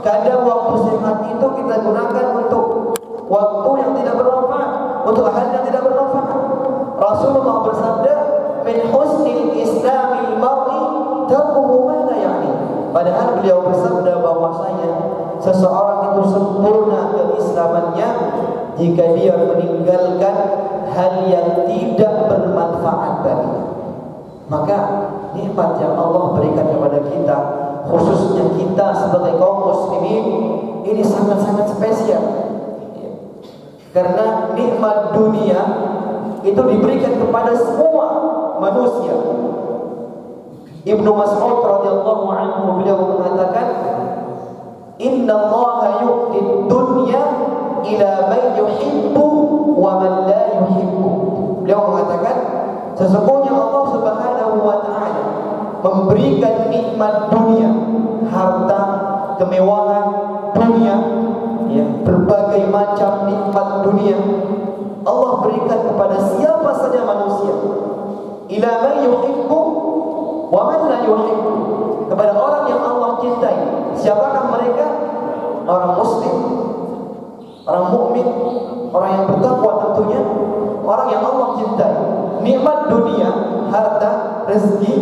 Kadang waktu sehat itu kita gunakan untuk waktu yang tidak bermanfaat, untuk hal yang tidak bermanfaat. Rasulullah bersabda, "Min husnil islamil mar'i tarkuhu ma la ya'ni." Padahal beliau bersabda bahwasanya seseorang itu sempurna keislamannya jika dia meninggalkan hal yang tidak bermanfaat baginya. Maka nikmat yang Allah berikan kepada kita, khususnya kita sebagai kaum muslimin, ini sangat-sangat spesial. Karena nikmat dunia itu diberikan kepada semua manusia. Ibnu Mas'ud radhiyallahu anhu beliau mengatakan, "Inna Allah yu'ti dunya ila man yuhibbu wa man la yuhibbu." Beliau mengatakan, sesungguhnya Allah Subhanahu wa taala memberikan nikmat dunia, harta, kemewahan dunia, ya, berbagai macam nikmat dunia Allah berikan kepada siapa saja manusia. Ila man yuhibbu wa man la yuhibbu, kepada orang yang Allah cintai. Siapakah mereka? Orang muslim, orang mukmin, orang yang bertakwa tentunya, orang yang Allah cintai. Nikmat dunia, harta, rezeki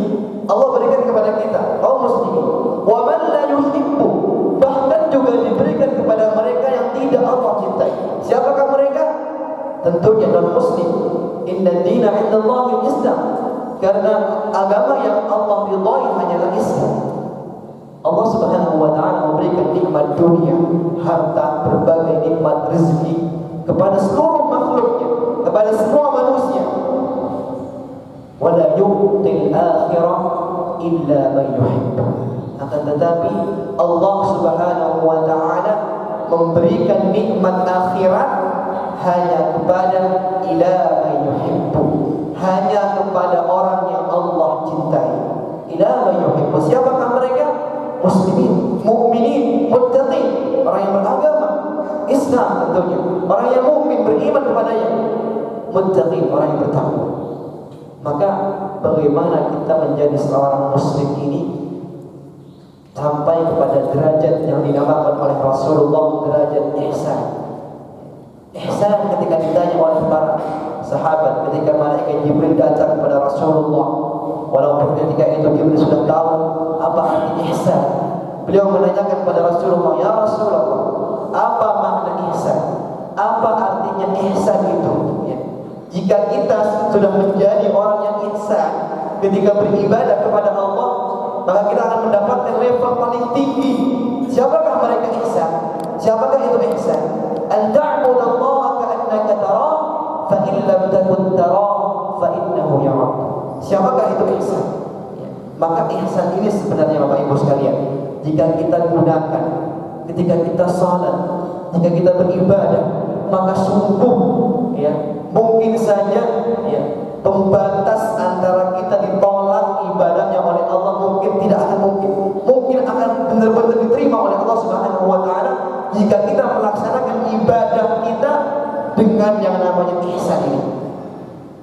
Allah berikan kepada kita, kaum muslimin. Wa man la yuhibbu, bahkan juga diberikan kepada mereka yang tidak Allah cintai. Siapakah mereka? Tentunya non-muslim. Inna dina 'indallahi al-Islam. Karena agama yang Allah ridhai hanyalah Islam. Allah Subhanahu wa taala memberikan nikmat dunia, harta, berbagai nikmat rezeki kepada seluruh makhluknya, kepada semua manusia. Wala yu'til akhirah illa man yuhibbu. Akan tetapi Allah Subhanahu wa taala memberikan nikmat akhirat hanya kepada ila man yuhibbu, hanya kepada orang yang Allah cintai. Ila man yuhibbu. Siapakah mereka? Muslimin, mukminin, muttaqin, orang yang beragama Islam tentunya, orang yang mukmin beriman kepadanya, muttaqin, orang yang bertakwa. Maka bagaimana kita menjadi seorang muslim ini sampai kepada derajat yang dinamakan oleh Rasulullah derajat ihsan. Ihsan ketika ditanya oleh para sahabat ketika malaikat Jibril datang kepada Rasulullah, walaupun ketika itu Jibril sudah tahu apa arti ihsan, beliau menanyakan kepada Rasulullah, "Ya Rasulullah, apa makna ihsan? Apa artinya ihsan itu?" Ya. Jika kita sudah menjadi orang yang ihsan ketika beribadah kepada Allah, maka kita akan mendapatkan level paling tinggi. Siapakah mereka ihsan? Siapakah itu ihsan? An ta'budallaha ka'annaka tarah, fa in lam takun tarah, fa innahu yarak. Siapakah itu ihsan? Ya. Maka ihsan ini sebenarnya Bapak Ibu sekalian, jika kita gunakan ketika kita salat, jika kita beribadah, maka sungguh ya, mungkin saja ya, pembatas antara kita ditolak ibadahnya oleh Allah mungkin tidak akan mungkin akan benar-benar diterima oleh Allah Subhanahu wa taala jika kita melaksanakan ibadah kita dengan yang namanya ihsan ini.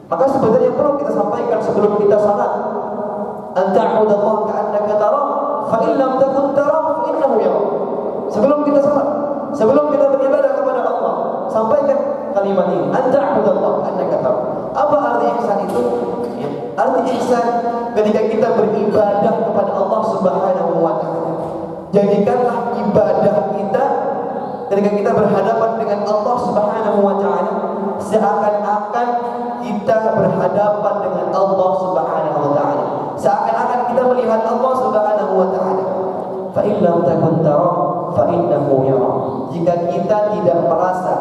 Maka sebenarnya perlu kita sampaikan sebelum kita salat, an ta'budallaha ka'annaka tarah, fa in lam takun tarah fa innahu yarak. Sebelum kita salat, sebelum kita beribadah kepada Allah, sampaikan kalimat ini, an ta'budallaha ka'annaka tarah. Apa arti ihsan itu? Ya, arti ihsan ketika kita beribadah kepada Allah Subhanahu wa taala, jadikanlah ibadah kita ketika kita berhadapan dengan Allah Subhanahu wa taala seakan-akan kita berhadapan dengan Allah Subhanahu wa taala, seakan-akan kita melihat Allah Subhanahu wa taala. Fa in lam takun tara fa innahu yara. Jika kita tidak merasa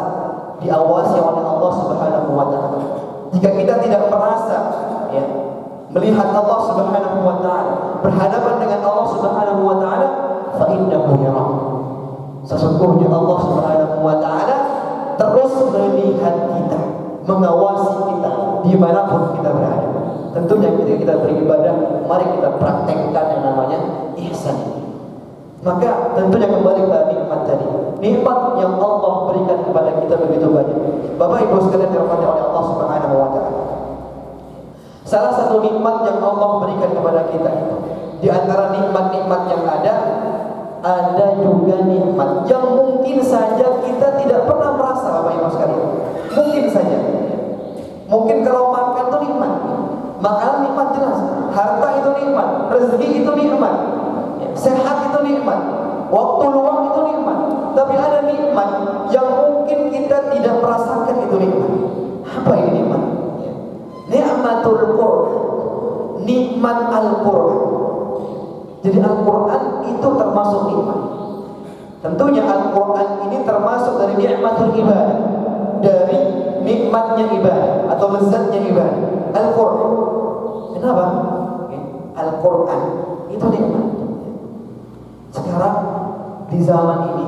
diawasi oleh Allah Subhanahu wa taala, jika kita tidak merasa ya, melihat Allah Subhanahu wa taala, berhadapan dengan Allah Subhanahu wa taala, fa innahu yara. Sesungguhnya Allah Subhanahu wa taala terus melihat kita, mengawasi kita dimanapun kita berada. Tentunya ketika kita beribadah, mari kita praktekkan yang namanya ihsan. Maka tentunya kembali pada nikmat tadi, nikmat yang Allah berikan kepada kita begitu banyak. Bapak Ibu sekalian dirahmati oleh Allah Subhanahu wa taala, salah satu nikmat yang Allah berikan kepada kita itu, di antara nikmat-nikmat yang ada, ada juga nikmat yang mungkin saja kita tidak pernah merasa, Bapak Ibu sekalian. Mungkin saja. Mungkin kalau makan itu nikmat, makanan nikmat jelas, harta itu nikmat, rezeki itu nikmat, sehat itu nikmat, waktu luang itu nikmat. Tapi ada nikmat yang mungkin kita tidak merasakan itu nikmat. Apa ini nikmat? Ni'matul Qur'an, nikmat Al-Qur'an. Jadi Al-Quran itu termasuk nikmat. Tentunya Al-Quran ini termasuk dari nikmatul ibadah, dari nikmatnya ibadah atau lezatnya ibadah. Al-Quran. Kenapa? Al-Quran itu nikmat. Sekarang di zaman ini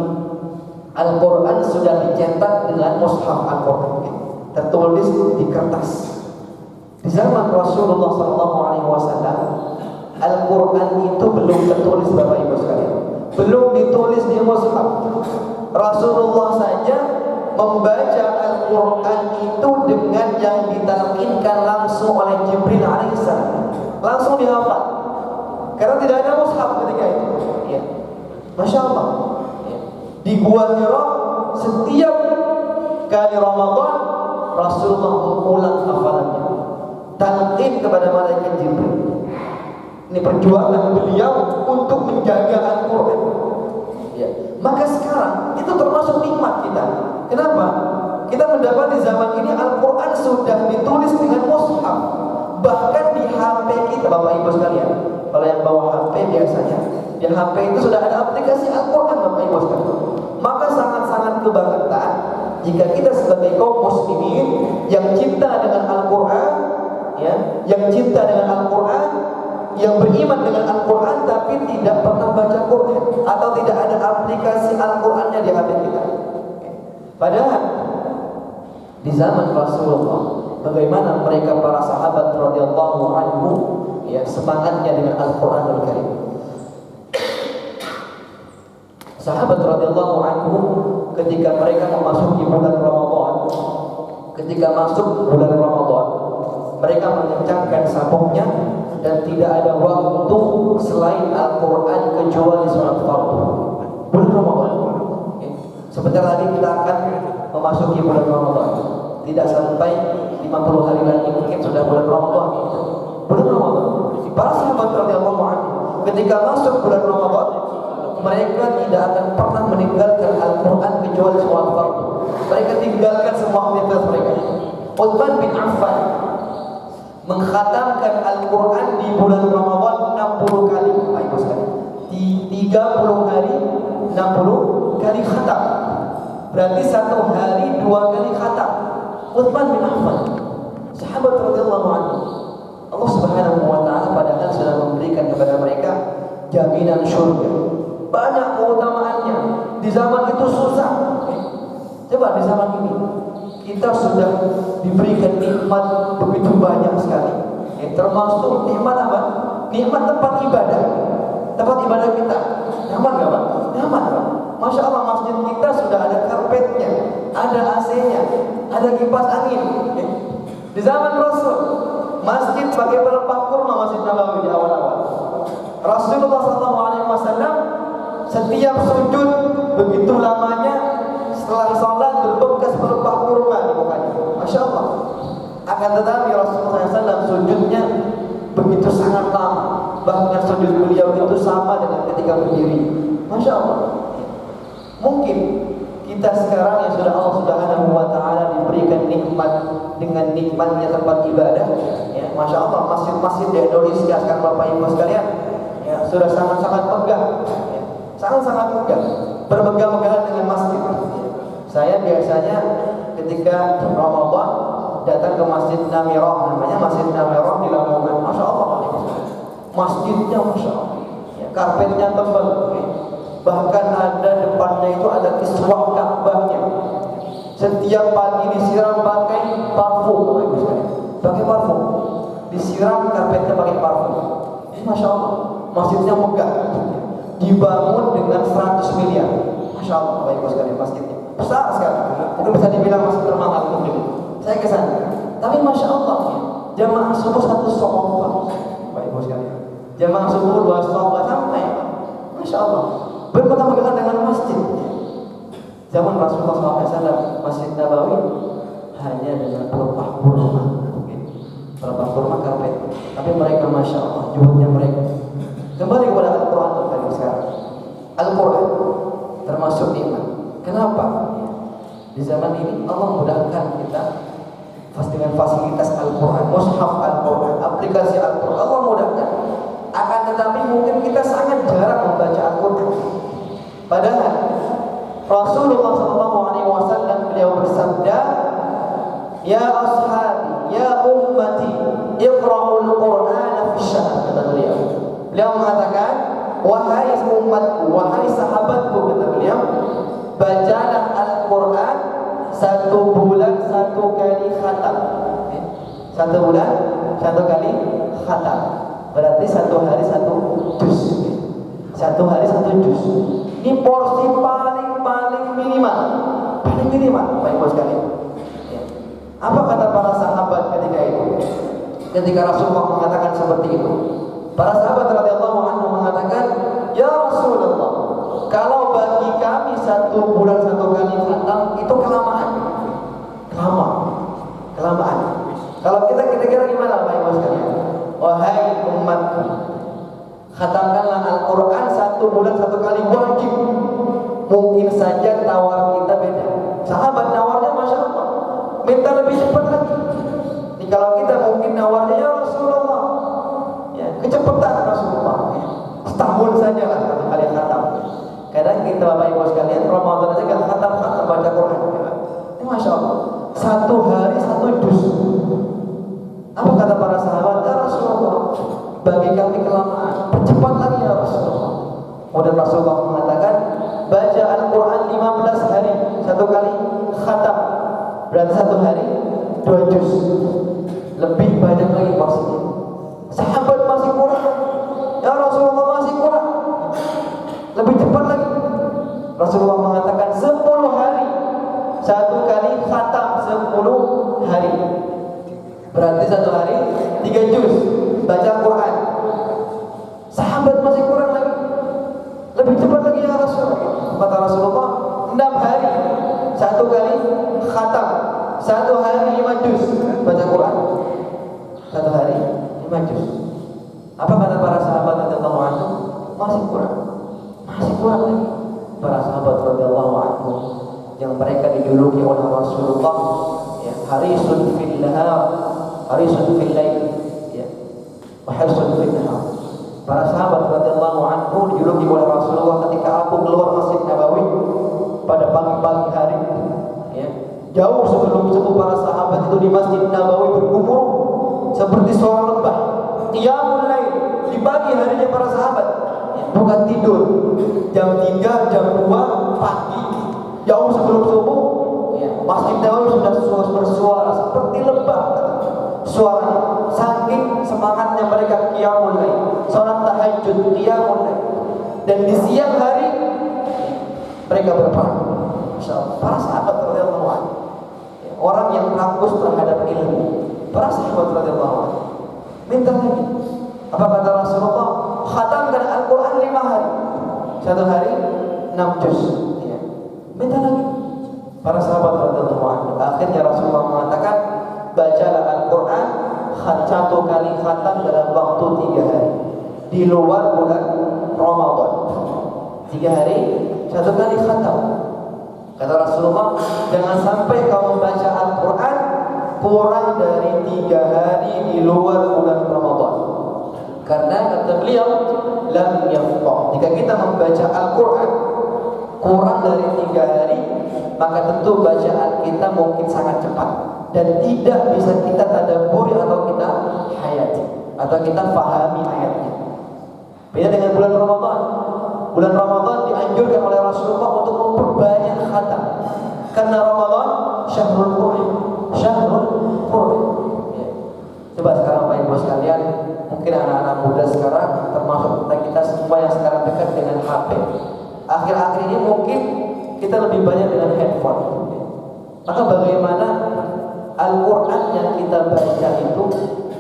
Al-Quran sudah dicetak dengan mushaf Al-Quran, tertulis di kertas. Di zaman Rasulullah SAW Al-Quran itu belum tertulis, Bapak Ibu sekalian. Belum ditulis di mushaf. Rasulullah saja membaca Al-Quran itu dengan yang ditalqinkan langsung oleh Jibril alaihissalam. Langsung dihafal. Karena tidak ada mushaf ketika itu. Ya. Masya Allah. Ya. Di Gua Hira setiap kali Ramadan Rasulullah mengulang hafalannya. Talqin kepada malaikat Jibril. Ini perjuangan beliau untuk menjaga Al-Quran. Ya. Maka sekarang itu termasuk nikmat kita. Kenapa? Kita mendapat di zaman ini Al-Quran sudah ditulis dengan mushaf. Bahkan di HP kita, Bapak Ibu sekalian. Kalau yang bawa HP biasanya, di HP itu sudah ada aplikasi Al-Quran, Bapak Ibu sekalian. Maka sangat-sangat kebanggaan jika kita sebagai kaum muslimin yang cinta dengan Al-Quran, ya, yang cinta dengan Al-Quran, yang beriman dengan Al-Quran tapi tidak pernah baca Quran atau tidak ada aplikasi Al-Qurannya di HP kita. Padahal di zaman Rasulullah, bagaimana mereka para sahabat radhiyallahu anhu, ya, semangatnya dengan Al-Quranul Karim. Sahabat radhiyallahu anhu ketika mereka memasuki bulan Ramadan, ketika masuk bulan Ramadan, mereka mengencangkan sabuknya dan tidak ada waktu selain Al-Quran kecuali surat Fardu. Bulan Ramadan. Sebentar lagi kita akan memasuki bulan Ramadan. Tidak sampai 50 hari lagi mungkin sudah bulan Ramadan. Bulan Ramadan. Para sahabat radhiyallahu anhu ketika masuk bulan Ramadan, mereka tidak akan pernah meninggalkan Al-Quran kecuali surat Fardu. Mereka tinggalkan semua aktivitas mereka. Utsman bin Affan mengkhatamkan Al-Quran di bulan Ramadan 60 kali. Baik sekali. Di 30 hari 60 kali khatam. Berarti satu hari 2 kali khatam. Utsman bin Affan, sahabat radhiyallahu anhu. Allah Subhanahu wa taala padahal sudah memberikan kepada mereka jaminan surga. Banyak keutamaannya. Di zaman itu susah. Coba di zaman ini kita sudah diberikan nikmat begitu banyak sekali. Termasuk nikmat apa? Nikmat tempat ibadah. Tempat ibadah kita. Nyaman gak Pak? Nyaman Pak. Masya Allah, masjid kita sudah ada karpetnya, ada AC-nya, ada kipas angin. Di zaman Rasul, masjid pakai pelepah kurma, Masjid Nabawi di awal-awal. Rasulullah SAW setiap sujud begitu lamanya, setelah sholat berbekas pelepah kurma di mukanya. Masya Allah. Akan tetapi Rasulullah SAW sujudnya begitu sangat lama. Bahkan sujud beliau itu sama dengan ketika berdiri. Masya Allah. Mungkin kita sekarang yang sudah Allah Subhanahu wa taala diberikan nikmat dengan nikmatnya tempat ibadah, ya, Masya Allah, masjid-masjid di Indonesia sekarang Bapak Ibu sekalian, ya, sudah sangat-sangat megah, ya, sangat-sangat megah, bermegah-megahan dengan masjid. Saya biasanya ketika Ramadan datang ke Masjid Namirah, namanya Masjid Namirah di Lamongan. Masya Allah, masjidnya Masya Allah, ya, karpetnya tebal, ya. Bahkan ada depannya itu ada kiswah Ka'bahnya. Setiap pagi disiram pakai parfum, pakai parfum, disiram karpetnya pakai parfum. Masya Allah, masjidnya megah, dibangun dengan 100 miliar. Masya Allah, Bapak Ibu sekalian, masjidnya besar sekali. Mungkin bisa dibilang masjid termahal mungkin. Saya kesana, tapi Masya Allah, jamaah subuh 1 shofar, Bapak Ibu sekalian, jamaah subuh 2 shofar sampai. Masya Allah. berpegang-pegangan dengan masjid. Zaman Rasulullah SAW, Masjid Nabawi hanya dengan pelepah kurma, pelepah kurma karpet. Tapi mereka masya Allah, juhudnya mereka. Kembali kepada Al-Quran tadi sekarang. Al-Quran termasuk nikmat. Kenapa? Di zaman ini Allah mudahkan kita dengan fasilitas Al-Quran, mushaf Al-Quran, aplikasi Al-Quran. Allah mudahkan. Akan tetapi mungkin kita sangat jarang membaca Al-Quran. Padahal Rasulullah SAW beliau bersabda, "Ya ashabi, ya ummati, iqra'ul Qur'ana fi syahr." Kata beliau. Beliau mengatakan, "Wahai umatku, wahai sahabatku," kata beliau, "bacalah Al-Quran 1 bulan 1 kali khatam." 1 bulan 1 kali khatam. Berarti 1 hari 1 juz. 1 hari 1 juz. Ini porsi paling minimal. Paling minimal, Bapak Ibu sekalian. Ya. Apa kata para sahabat ketika itu? Ketika Rasulullah mengatakan seperti itu, para sahabat radhiyallahu anhu mengatakan, "Ya Rasulullah, kalau bagi kami 1 bulan 1 kali khatam itu kelamaan." Kelamaan. Kalau kita kira-kira gimana Bapak Ibu sekalian? Wahai umatku, khatamkanlah Al-Quran 1 bulan 1 kali wajib. Mungkin saja tawar kita beda. Sahabat nawarnya masya Allah, minta lebih cepat lagi. Jadi kalau kita mungkin nawarnya, "Ya Rasulullah, ya, kecepatan Rasulullah, ya, setahun saja lah 1 kali khatam." Kadang kita Bapak Ibu sekalian Ramadan aja gak khatam baca Quran. Ini masya Allah, 1 hari 1 juz. Apa kata para sahabat? "Ya Rasulullah, bagi kami kelamaan, percepat lagi ya Rasulullah." Kemudian Rasulullah mengatakan, "Baca Al-Quran 15 hari 1 kali khatam." Berarti 1 hari 2 juz. Lebih banyak lagi porsinya. Sahabat masih kurang, "Ya Rasulullah, masih kurang." Lebih cepat lagi. Rasulullah mengatakan 10 hari 1 kali khatam, 10 hari. Berarti 1 hari 3 juz baca Quran. Sahabat masih kurang lagi. Lebih cepat lagi ya Rasulullah. Kata Rasulullah, 6 hari 1 kali khatam, 1 hari 5 juz baca Quran. 1 hari 5 juz. Apa kata para sahabat radhiyallahu anhu? Masih kurang lagi. Para sahabat radhiyallahu anhu yang mereka dijuluki oleh Rasulullah, ya, harisun fil nahar, harisun fil lail, ya, wa harisun fil nahar. Para sahabat radhiyallahu anhu dijuluki oleh Rasulullah ketika aku keluar Masjid Nabawi pada pagi-pagi hari, ya, jauh sebelum para sahabat itu di Masjid Nabawi bergumul seperti suara lembah. Qiyamul lail di pagi harinya para sahabat, ya, bukan tidur jam 3, jam 2 pagi, jauh sebelum subuh, ya, Masjid Nabawi sudah bersuara seperti lembah suaranya, saking semangatnya mereka qiyamul lail, salat tahajud, qiyamul lail. Dan di siang hari mereka berperang. Masyaallah, para sahabat radhiyallahu anhu, ya, orang yang fokus terhadap ilmu. Para sahabat radhiyallahu anhu minta lagi. Apa kata Rasulullah? Khatamkan Al-Quran 5 hari, 1 hari 6 juz, ya. Minta lagi. Para sahabat radhiyallahu anhu. Akhirnya Rasulullah mengatakan, "Bacalah Al-Quran 1 kali khatam dalam waktu 3 hari di luar bulan Ramadan. 3 hari 1 kali khatam." Kata Rasulullah, "Jangan sampai kamu baca Al-Quran kurang dari 3 hari di luar bulan Ramadan." Karena kata beliau, "Lam yafqah." Jika kita membaca Al-Quran kurang dari 3 hari, maka tentu bacaan kita mungkin sangat cepat dan tidak bisa kita tadabburi atau kita hayati atau kita fahami ayatnya. Beda dengan bulan Ramadan. Bulan Ramadan dianjurkan oleh Rasulullah untuk memperbanyak khatam. Karena Ramadan syahrul Qur'an, syahrul Qur'an. Ya. Coba sekarang Bapak Ibu sekalian, mungkin anak-anak muda sekarang termasuk kita semua yang sekarang dekat dengan HP. Akhir-akhir ini mungkin kita lebih banyak dengan handphone. Maka bagaimana Al-Quran yang kita baca itu,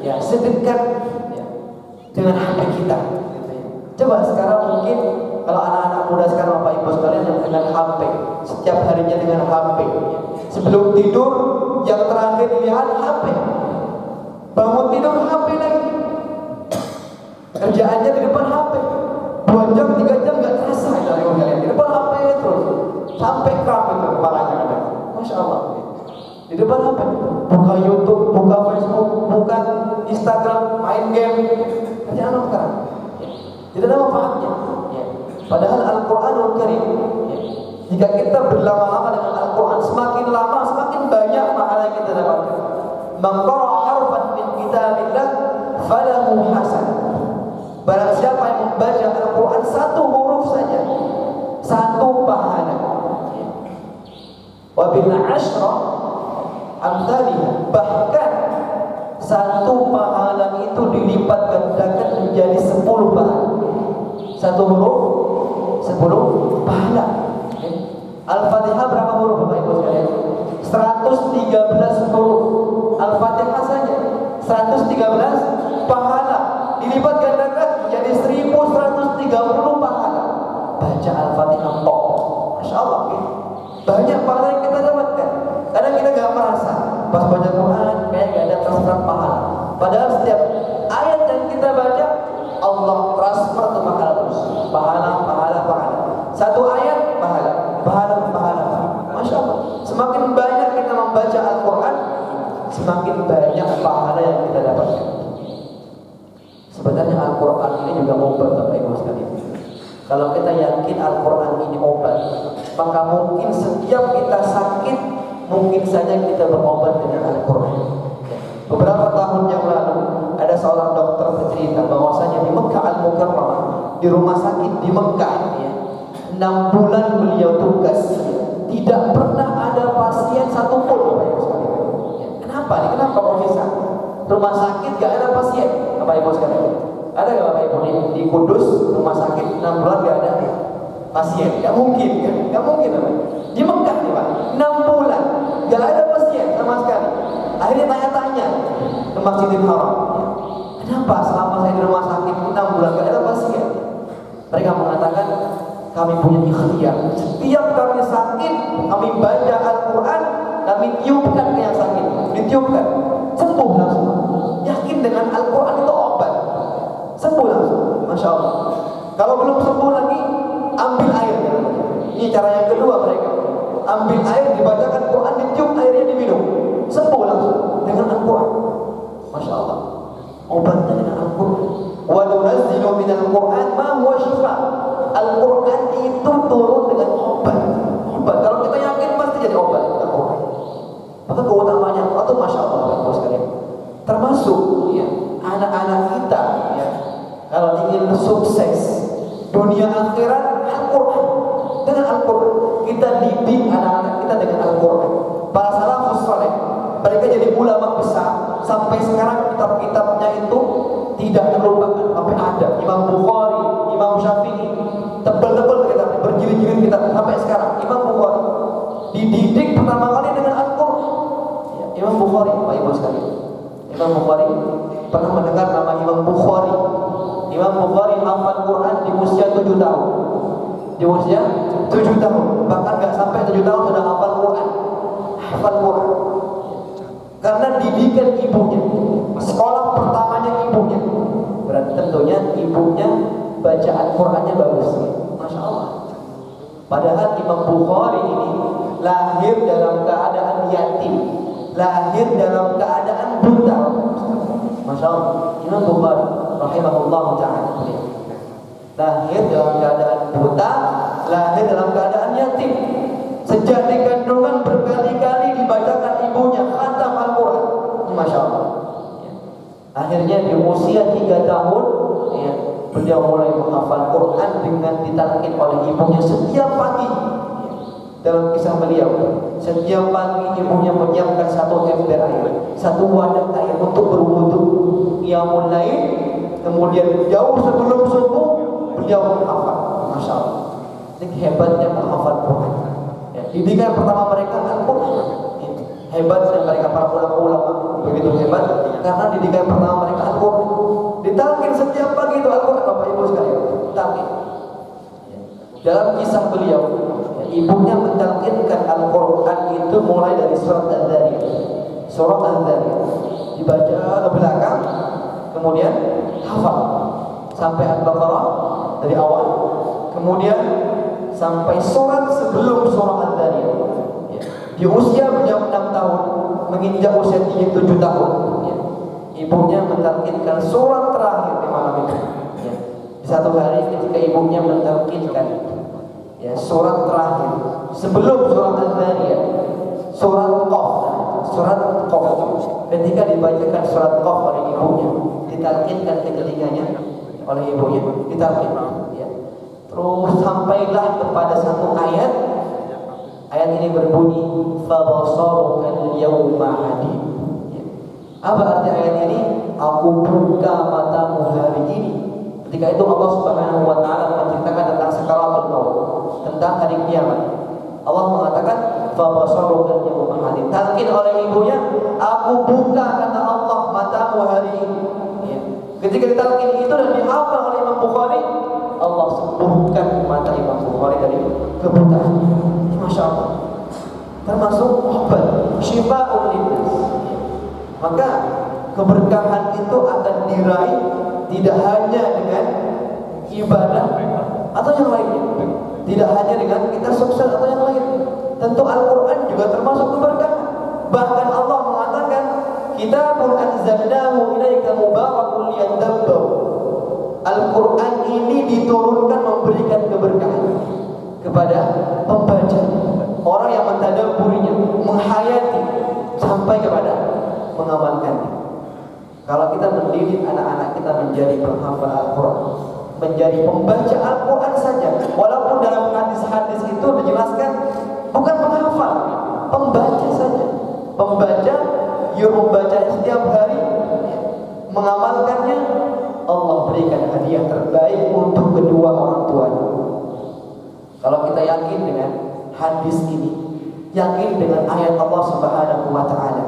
ya, sedekat, ya, dengan HP kita, gitu, ya. Coba sekarang mungkin Kalau anak-anak muda sekarang Bapak Ibu sekalian yang dengan HP, setiap harinya dengan HP. Sebelum tidur yang terakhir dilihat HP. Bangun tidur HP lagi. Kerjaannya di depan HP. 2 jam, 3 jam gak terasa dari kalian. Di depan HP terus. Sampai kram itu kepalanya ada. Masya Allah. Di depan HP. Buka YouTube, buka Facebook, buka Instagram, main game. Kerjaan apa sekarang? Tidak ada manfaatnya. Padahal Al-Quranul Karim, jika kita berlama-lama dengan Al-Quran, semakin lama semakin banyak pahala yang kita dapatkan. Man qara'a harfan min kitabillah falahu hasan. Barang siapa yang membaca Al-Quran 1 huruf saja, 1 pahala. Wa bil 'ashra amsalihah, bahkan 1 pahala itu dilipat gandakan menjadi 10 pahala. 1 huruf 10 pahala. Al-Fatihah berapa huruf Bapak Ibu sekalian? 113 huruf. Al-Fatihah saja 113 pahala. Dilipat gandakan menjadi 1130 pahala. Baca Al-Fatihah kok. Masya Allah. Banyak pahala yang kita dapatkan. Kadang kita gak merasa. Pas baca Quran kayak gak ada terserat pahala. Padahal setiap ayat yang kita baca Allah transfer ke pahala terus. Pahala, pahala, pahala. 1 ayat pahala, pahala, pahala. Masya Allah. Semakin banyak kita membaca Al-Quran, semakin banyak pahala yang kita dapatkan. Sebenarnya Al-Quran ini juga obat Bapak Ibu sekalian. Kalau kita yakin Al-Quran ini obat, maka mungkin setiap kita sakit, mungkin saja kita berobat dengan Al-Quran. Beberapa tahun yang lalu ada seorang dokter bercerita bahwasanya di Mekah Al-Mukarramah, di rumah sakit di Mekah, 6 bulan beliau tugas, tidak pernah ada pasien satupun. Kenapa? Kenapa kok bisa? Rumah sakit gak ada pasien, Bapak Ibu sekalian. Ada gak Bapak Ibu di Kudus rumah sakit 6 bulan gak ada pasien? Gak mungkin kan? Gak mungkin Bapak. Di Mekah nih Pak, 6 bulan gak ada pasien sama sekali. Akhirnya tanya-tanya ke Masjidil Haram, kenapa selama saya di rumah sakit 6 bulan gak ada pasien? Mereka mengatakan, kami punya ikhtiar. Setiap kami sakit, kami baca Al-Quran, kami tiupkan ke yang sakit. Ditiupkan, sembuh langsung. Yakin dengan Al-Quran itu obat, sembuh langsung. Masya Allah. Kalau belum sembuh lagi, ambil air. Ini cara yang kedua mereka. Ambil air, dibacakan Quran, ditiup airnya diminum, sembuh langsung dengan Al-Quran. Masya Allah. Obatnya dengan Al-Quran. Wa nunazzilu minal Quran ma huwa shifa. Al-Quran itu turun dengan obat. Obat. Kalau kita yakin pasti jadi obat Al-Quran. Maka keutamanya itu Masya Allah Bapak sekalian. Termasuk ya, anak-anak kita ya, kalau ingin sukses dunia akhirat, Al-Quran. Dengan Al-Quran kita didik anak-anak kita dengan Al-Quran. Para salafus saleh, mereka jadi ulama besar. Sampai sekarang kitab-kitabnya itu tidak terlupakan. Sampai ada Imam Bukhari, Imam Syafi'i, tebal-tebal kita berjilid-jilid kita sampai sekarang. Imam Bukhari dididik pertama kali dengan Al-Quran. Ya, Imam Bukhari, Bapak Ibu sekalian. Imam Bukhari pernah mendengar nama Imam Bukhari. Imam Bukhari hafal Quran di usia 7 tahun. Di usia 7 tahun, bahkan gak sampai 7 tahun sudah hafal Quran. Hafal Quran. Karena didikan ibunya. Sekolah pertamanya ibunya. Berarti tentunya ibunya baca Al-Qurannya bagus. Masya Allah. Padahal Imam Bukhari ini lahir dalam keadaan yatim, lahir dalam keadaan buta. Masya Allah. Imam Bukhari rahimahullah ta'ala lahir dalam keadaan buta, lahir dalam keadaan yatim. Sejak di kandungan berkali-kali dibacakan ibunya khatam Al-Quran. Masya Allah. Akhirnya di usia 3 tahun ya, beliau mulai menghafal Quran dengan ditalkin oleh ibunya setiap pagi. Dalam kisah beliau, setiap pagi ibunya menyiapkan 1 ember air, 1 wadah air untuk berwudu, qiyamul lail. Kemudian jauh sebelum subuh beliau menghafal. Masya Allah. Ini hebatnya menghafal Quran. Ya, didikan pertama mereka Al-Quran. Hebatnya mereka para ulama begitu hebat karena didikan pertama mereka Al-Quran. Ditalkin setiap pagi itu Al-Quran Bapak Ibu sekalian. Ditalkin. Dalam kisah beliau, ibunya mentalqinkan Al-Quran itu mulai dari surat Al-Dzariyat. Surat Al-Dzariyat dibaca ke belakang, kemudian hafal sampai Al-Baqarah dari awal, kemudian sampai surat sebelum surah Al-Dzariyat. Di usia beliau 6 tahun, menginjak usia 7 tahun, ibunya mentalqinkan surat terakhir di malam itu. Di satu hari ketika ibunya mentalqinkan surat terakhir sebelum surat Al-Dzariyat, surat Qaf, ketika dibacakan surat Qaf oleh ibunya, ditalqinkan ke telinganya oleh ibunya, ditalqinkan, terus sampailah kepada satu ayat. Ayat ini berbunyi, "Fabasarukal yawma hadid." Apa arti ayat ini? Aku buka matamu hari ini. Ketika itu Allah Subhanahu wa taala menceritakan tentang sakaratul maut, tentang hari kiamat. Allah mengatakan, "Fabasarukal yawma hadid." Talqin oleh ibunya, aku buka kata Allah matamu hari ini. Ketika ditalqin itu dan dihafal oleh Imam Bukhari, Allah sembuhkan mata Imam Bukhari dari kebutaan. Masya Allah, termasuk obat syifa'un linnas. Maka keberkahan itu akan diraih tidak hanya dengan ibadah atau yang lainnya, tidak hanya dengan kita sukses atau yang lain. Tentu Al-Quran juga termasuk keberkahan. Bahkan Allah mengatakan, "Kitabun anzalnahu ilaika mubarakun liyadabbaru." Al-Quran ini diturunkan memberikan keberkahan kepada pembaca, orang yang mentadabburinya, menghayati sampai kepada mengamalkannya. Kalau kita mendidik anak-anak kita menjadi penghafal Al-Quran, menjadi pembaca Al-Quran saja, walaupun dalam hadis-hadis itu dijelaskan bukan penghafal, pembaca saja, pembaca, yang membaca setiap hari, mengamalkannya, Allah berikan hadiah terbaik untuk kedua orang tuanya. Kalau kita yakin dengan hadis ini, yakin dengan ayat Allah Subhanahu wa taala,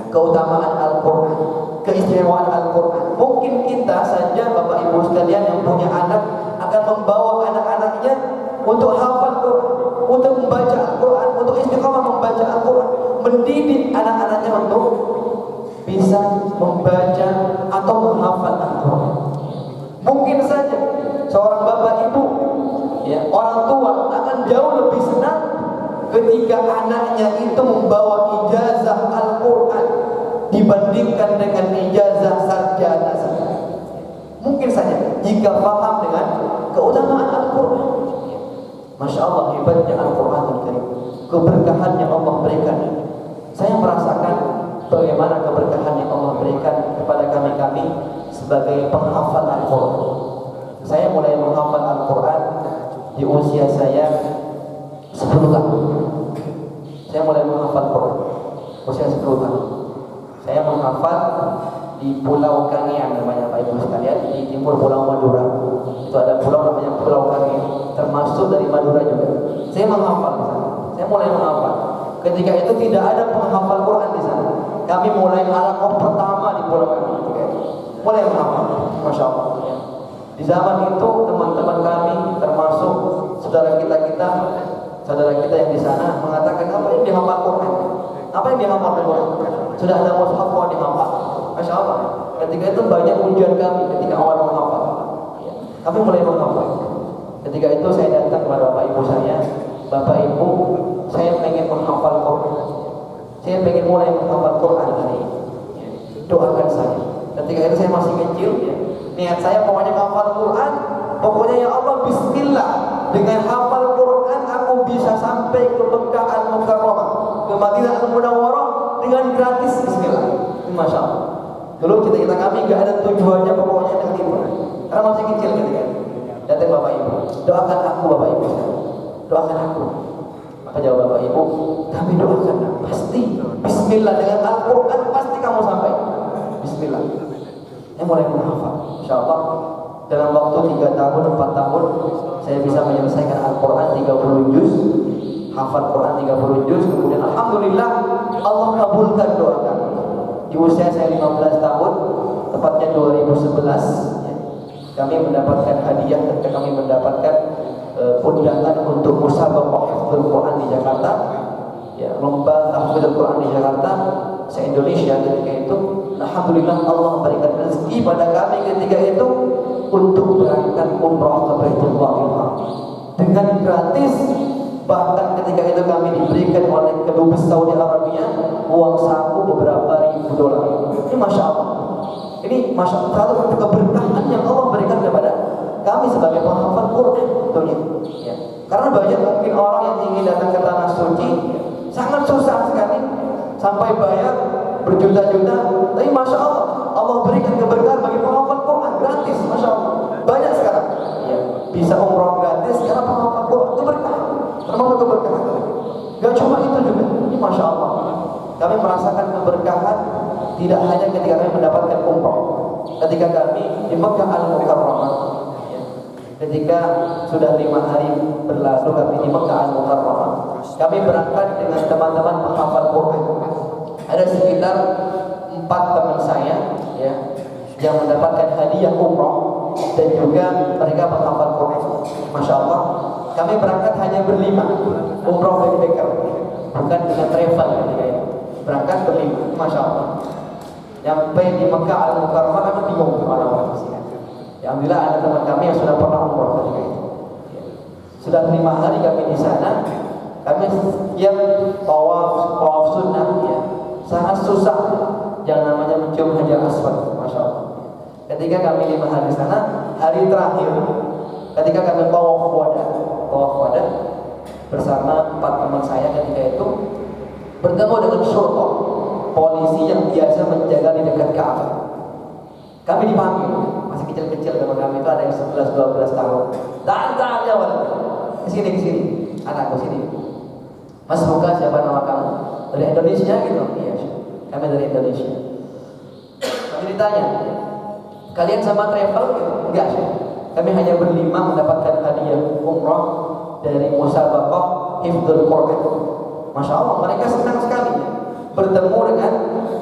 keutamaan Al-Quran, keistimewaan Al-Quran, mungkin kita saja Bapak Ibu sekalian yang punya anak akan membawa anak-anaknya untuk hafal Quran, untuk membaca Al-Quran, untuk istiqamah membaca Al-Quran, mendidik anak-anaknya untuk bisa membaca atau menghafal Al-Quran. Mungkin saja seorang bapak ibu, orang tua akan jauh lebih senang ketika anaknya itu membawa ijazah Al-Quran dibandingkan dengan ijazah sarjana saja. Mungkin saja jika paham dengan keutamaan Al-Quran. Masya Allah, hebatnya Al-Quranul Karim, keberkahan yang Allah berikan. Saya merasakan bagaimana keberkahan yang Allah berikan kepada kami sebagai penghafal Al-Quran. Saya mulai menghafal Al-Quran di usia saya 10 tahun. Saya mulai menghafal Quran usia 10 tahun. Saya menghafal di Pulau Kangean, namanya Pak Ibu sekalian, di timur Pulau Madura. Itu ada pulau namanya Pulau Kangean, termasuk dari Madura juga. Saya menghafal di sana. Saya mulai menghafal. Ketika itu tidak ada penghafal Quran di sana. Kami mulai halaqah pertama di Pulau Kangean. Mulai menghafal, Masya Allah. Di zaman itu teman-teman kami, termasuk saudara kita yang di sana mengatakan, apa yang dihafal Quran? Apa yang dihafal Quran? Sudah ada mushaf kok dihafal. Masya Allah. Ketika itu banyak ujian kami ketika awal menghafal. Kami mulai menghafal. Ketika itu saya datang kepada bapak ibu saya, bapak ibu, saya pengen menghafal Quran. Saya pengen mulai menghafal Quran hari ini. Doakan saya. Ketika itu saya masih kecil, niat saya pokoknya menghafal Quran. Pokoknya ya Allah, Bismillah, dengan hafal Quran aku bisa sampai ke Mekah Al-Mukarramah, ke Madinah Al-Munawwarah dengan gratis. Bismillah. Masya Allah. Dulu kita kami gak ada tujuannya, pokoknya dengan itu. Karena masih kecil ketika itu. Datang bapak ibu, doakan aku bapak ibu, doakan aku. Maka jawab bapak ibu, kami doakan pasti. Bismillah, dengan Al-Quran pasti kamu sampai. Bismillah. Saya mulai menghafal. Insya Allah dalam waktu 3 tahun, 4 tahun saya bisa menyelesaikan Al-Quran 30 juz, hafal Quran 30 juz. Kemudian Alhamdulillah Allah kabulkan doa kami. Di usia saya 15 tahun, tepatnya 2011, kami mendapatkan hadiah ketika kami mendapatkan undangan untuk musabaqah hifdzul Quran di Jakarta, ya, lomba tahfidzul Quran di Jakarta se-Indonesia ketika itu. Alhamdulillah Allah berikan rezeki pada kami ketika itu untuk berangkat umrah ke Baitullahil Haram dengan gratis. Bahkan ketika itu kami diberikan oleh kedubes Saudi Arabia uang saku beberapa ribu dolar. Ini masya Allah. Ini masya Allah satu keberkahan yang Allah berikan kepada kami sebagai penghafal Quran. Ya. Karena banyak mungkin orang yang ingin datang ke tanah suci, sangat susah sekali sampai bayar berjuta-juta. Tapi masya Allah, Allah berikan keberkahan bagi penghafal Quran gratis. Masya Allah. Banyak sekarang. Ya. Bisa umroh gratis karena penghafal Quran keberkahan. Termasuk keberkahan. Gak cuma itu juga. Ini masya Allah. Kami merasakan keberkahan tidak hanya ketika kami mendapatkan umroh, ketika kami di Mekah Al-Mukarramah, ya. Ketika sudah 5 hari berlalu kami di Mekah Al-Mukarramah, kami berangkat dengan teman-teman penghafal Quran. Ada sekitar 4 teman saya, ya, yang mendapatkan hadiah umroh dan juga mereka penghafal Quran. Masya Allah. Kami berangkat hanya berlima, umroh backpacker, bukan dengan travel ketika itu. Berangkat berlima, masya Allah. Sampai di Mekah Al-Mukarramah kami bingung orang-orang di sini. Ya, alhamdulillah ada teman kami yang sudah pernah umroh ketika itu. Ya. Sudah 5 hari kami di sana, kami setiap tawaf sunnah, ya, sangat susah yang namanya mencium Hajar Aswad, masya Allah. Ketika kami 5 hari di sana, hari terakhir, ketika kami tawaf wadah bersama 4 teman saya ketika itu bertemu dengan syurga, polisi yang biasa menjaga di dekat Ka'bah. Kami dipanggil, masih kecil-kecil teman kami itu ada yang 11-12 tahun. Tahan jawab, kesini, anakku sini. Mas buka siapa nama kamu? Dari Indonesia gitu? Iya, kami dari Indonesia. Kami ditanya, kalian sama travel gitu? Enggak sih. Kami hanya berlima mendapatkan hadiah umrah dari musabaqah hifdzul Quran. Masya Allah, mereka senang sekali ya, bertemu dengan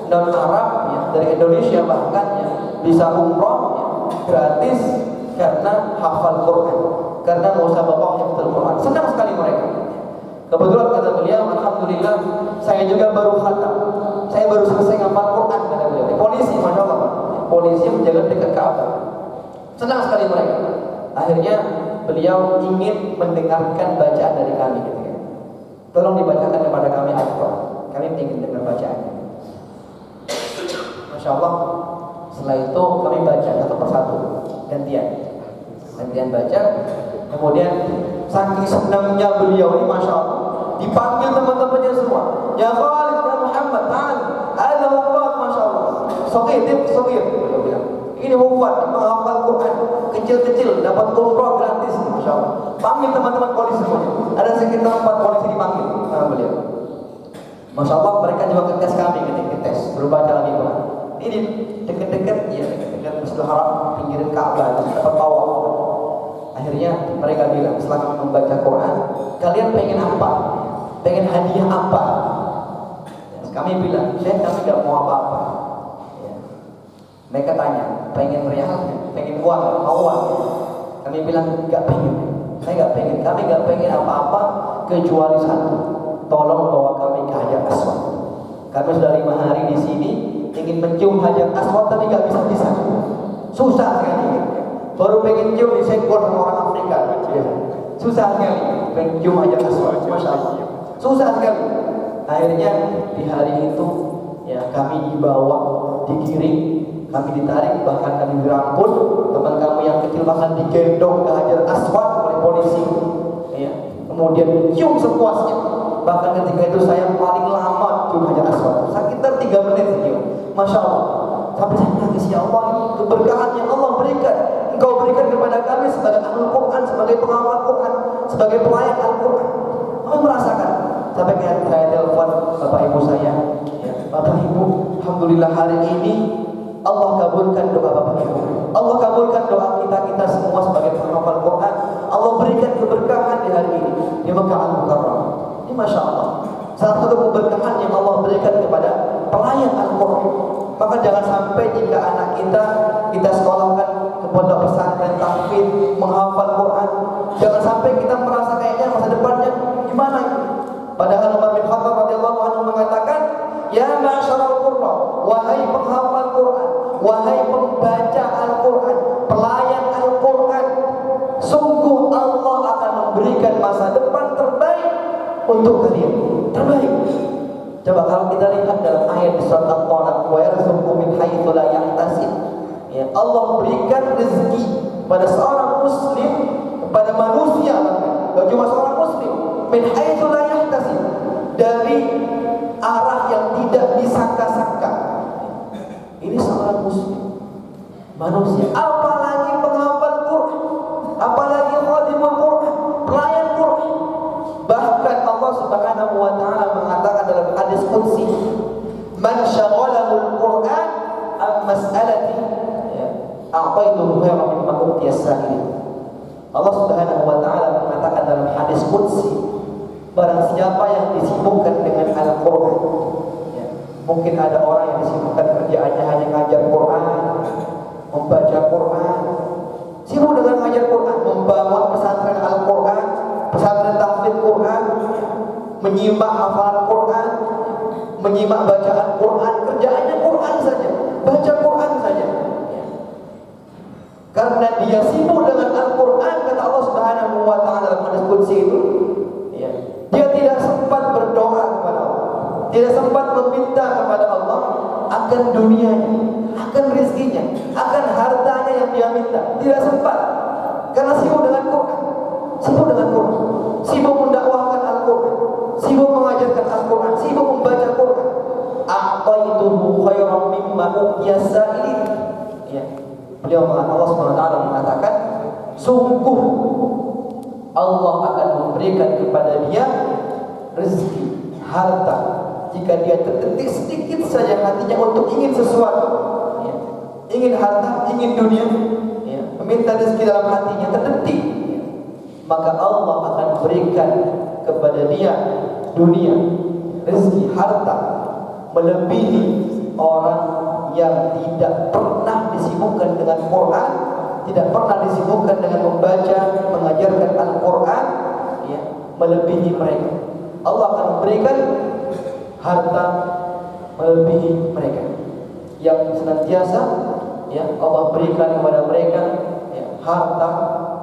non-Arab, ya, dari Indonesia bahkan, ya, bisa umrah, ya, gratis karena hafal Quran, karena musabaqah hifdzul Quran. Senang sekali mereka. Kebetulan kata beliau, alhamdulillah saya juga baru khatam, saya baru selesai ngapal Quran, kata beliau. Polisi, masya Allah, polisi menjaga dekat Ka'bah. Senang sekali mereka. Akhirnya beliau ingin mendengarkan bacaan dari kami gitu ya. Tolong dibacakan kepada kami Al-Quran. Kami ingin dengar bacaannya. Masya Allah. Setelah itu kami baca satu persatu, gantian baca. Kemudian saking senangnya beliau ini, masya Allah, dipanggil teman-temannya semua. Ya Khalid, ya Muhammad, ta'al, ada hufad, masya Allah. Sogir. Ini hufad, menghafal Quran, kecil-kecil, dapat umroh gratis, masya Allah. Panggil teman-teman polisi semuanya. Ada sekitar 4 polisi dipanggil sama beliau. Masya Allah, mereka juga ngetes kami, ngetes, berbaca lagi Quran. Ini dekat-dekat, ya, dekat Masjidil Haram, pinggiran Ka'bah, dapat tawaf. Akhirnya mereka bilang, setelah kami membaca Quran, kalian pengen apa? Pengen hadiah apa? Ya, kami bilang, kami gak mau apa-apa. Mereka tanya, pengen realnya, pengen uang, mau uang? Kami bilang, gak pengen. Saya gak pengen, kami gak pengen apa-apa kecuali satu, tolong bawa kami ke Hajar Aswad. Kami sudah 5 hari di sini, ingin mencium Hajar Aswad tapi gak bisa. Susah sekali. Baru pengen cium disenggol sama orang Afrika. Susah sekali, pengen cium Hajar Aswad, masya Allah. Susah sekali. Akhirnya di hari itu, ya, kami dibawa, digiring, kami ditarik, bahkan kami dirangkul. Teman kami yang kecil bahkan digendong ke Hajar Aswad oleh polisi, ya. Kemudian cium sepuasnya. Bahkan ketika itu saya paling lama cium Hajar Aswad, sekitar 3 menit cium. Masya Allah. Sampai saya nangis, ya Allah, ini keberkahan yang Allah berikan, Engkau berikan kepada kami sebagai ahli Quran, sebagai penghafal Quran, sebagai pelayan Al-Quran. Kami merasakan. Sampai saya telepon bapak ibu saya, ya, bapak ibu, alhamdulillah hari ini Allah kabulkan doa bapak ibu. Allah kabulkan doa kita semua sebagai penghafal Quran. Allah berikan keberkahan di hari ini di Mekah Al-Mukarramah. Ini masya Allah, salah satu keberkahan yang Allah berikan kepada pelayan Al-Quran. Maka jangan sampai jika anak kita sekolahkan ke pondok pesantren tahfidz, menghafal Quran, Jangan sampai kita merasa kayaknya masa depannya gimana ini. Padahal Umar bin Khattab radhiyallahu anhu mengatakan, "Ya ma'syaral qurra, wahai penghafal Quran, wahai pembaca Al-Quran, pelayan Al-Quran, sungguh Allah akan memberikan masa depan terbaik untuk kalian." Terbaik. Coba kalau kita lihat dalam ayat di surat Al-Talaq, "Wa yarzuqhu min haitsu la yahtasib." Ya, Allah berikan rezeki pada seorang muslim, kepada manusia bahkan, bukan cuma seorang muslim, min haitsu la yahtasib, dari arah yang tidak disangka-sangka. Ini seorang muslim, manusia, apalagi penghafal Quran, apalagi khadimul Quran, pelayan Quran. Bahkan Allah Subhanahu wa taala mengatakan dalam hadis qudsi, "Man syaghalahu al-Quran am mas'alati, a'taituhu khairan mimma utiya as-sa'il." Allah Subhanahu wa taala mengatakan dalam hadis qudsi, barang siapa yang disibukkan dengan Al-Quran, ya, mungkin ada orang yang disibukkan kerjaannya hanya ngajar Quran, membaca Quran, sibuk dengan ngajar Quran, membangun pesantren Al-Quran, pesantren tahfidz Quran, menyimak hafalan Quran, menyimak bacaan Quran, kerjaannya Quran saja, baca Quran saja. Karena dia sibuk dengan Al-Quran, kata Allah Subhanahu wa taala dalam hadis qudsi itu, ya, dia tidak sempat berdoa kepada Allah, tidak sempat meminta kepada Allah akan dunianya, akan rezekinya, akan hartanya yang dia minta. Tidak sempat, karena sibuk dengan Quran, sibuk dengan Quran, sibuk mendakwahkan Al-Quran, sibuk mengajarkan Al-Quran, sibuk membaca Quran. A'taituhu khairan mimma utiya as-sa'ilin. Ya. Beliau Allah SWT mengatakan, sungguh Allah akan memberikan kepada dia rezeki, harta, jika dia terdetik sedikit saja hatinya untuk ingin sesuatu, ya, ingin harta, ingin dunia, ya, meminta rezeki dalam hatinya terdetik, ya, maka Allah akan berikan kepada dia dunia, rezeki, harta melebihi orang yang tidak pernah disibukkan dengan Quran, tidak pernah disibukkan dengan membaca, mengajarkan Al-Quran, ya, melebihi mereka. Allah akan memberikan harta melebihi mereka yang senantiasa, ya, Allah berikan kepada mereka, ya, harta,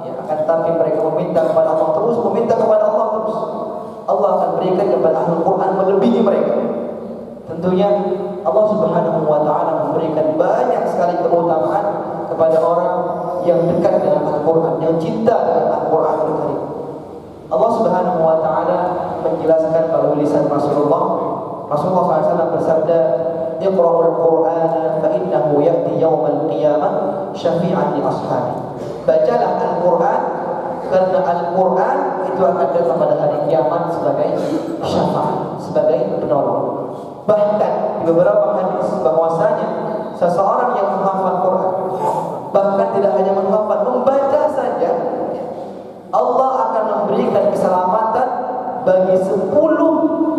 ya, akan tapi mereka meminta kepada Allah terus, meminta kepada Allah terus. Allah akan berikan kepada Ahlul Quran melebihi mereka. Tentunya Allah Subhanahu wa taala memberikan banyak sekali keutamaan kepada orang yang dekat dengan Al-Quran, yang cinta dengan Al-Quran Al-Karim. Allah Subhanahu wa taala menjelaskan melalui lisan Rasulullah SAW bersabda, "Iqra'ul Qur'ana fa innahu ya'ti yaumal qiyamah syafi'an li ashabi." Bacalah Al-Quran, karena Al-Quran itu akan datang pada hari kiamat sebagai syafaat, sebagai penolong. Bahkan di beberapa hadis bahwasanya seseorang yang menghafal Quran, bahkan tidak hanya menghafal, membaca saja, Allah akan memberikan keselamatan bagi 10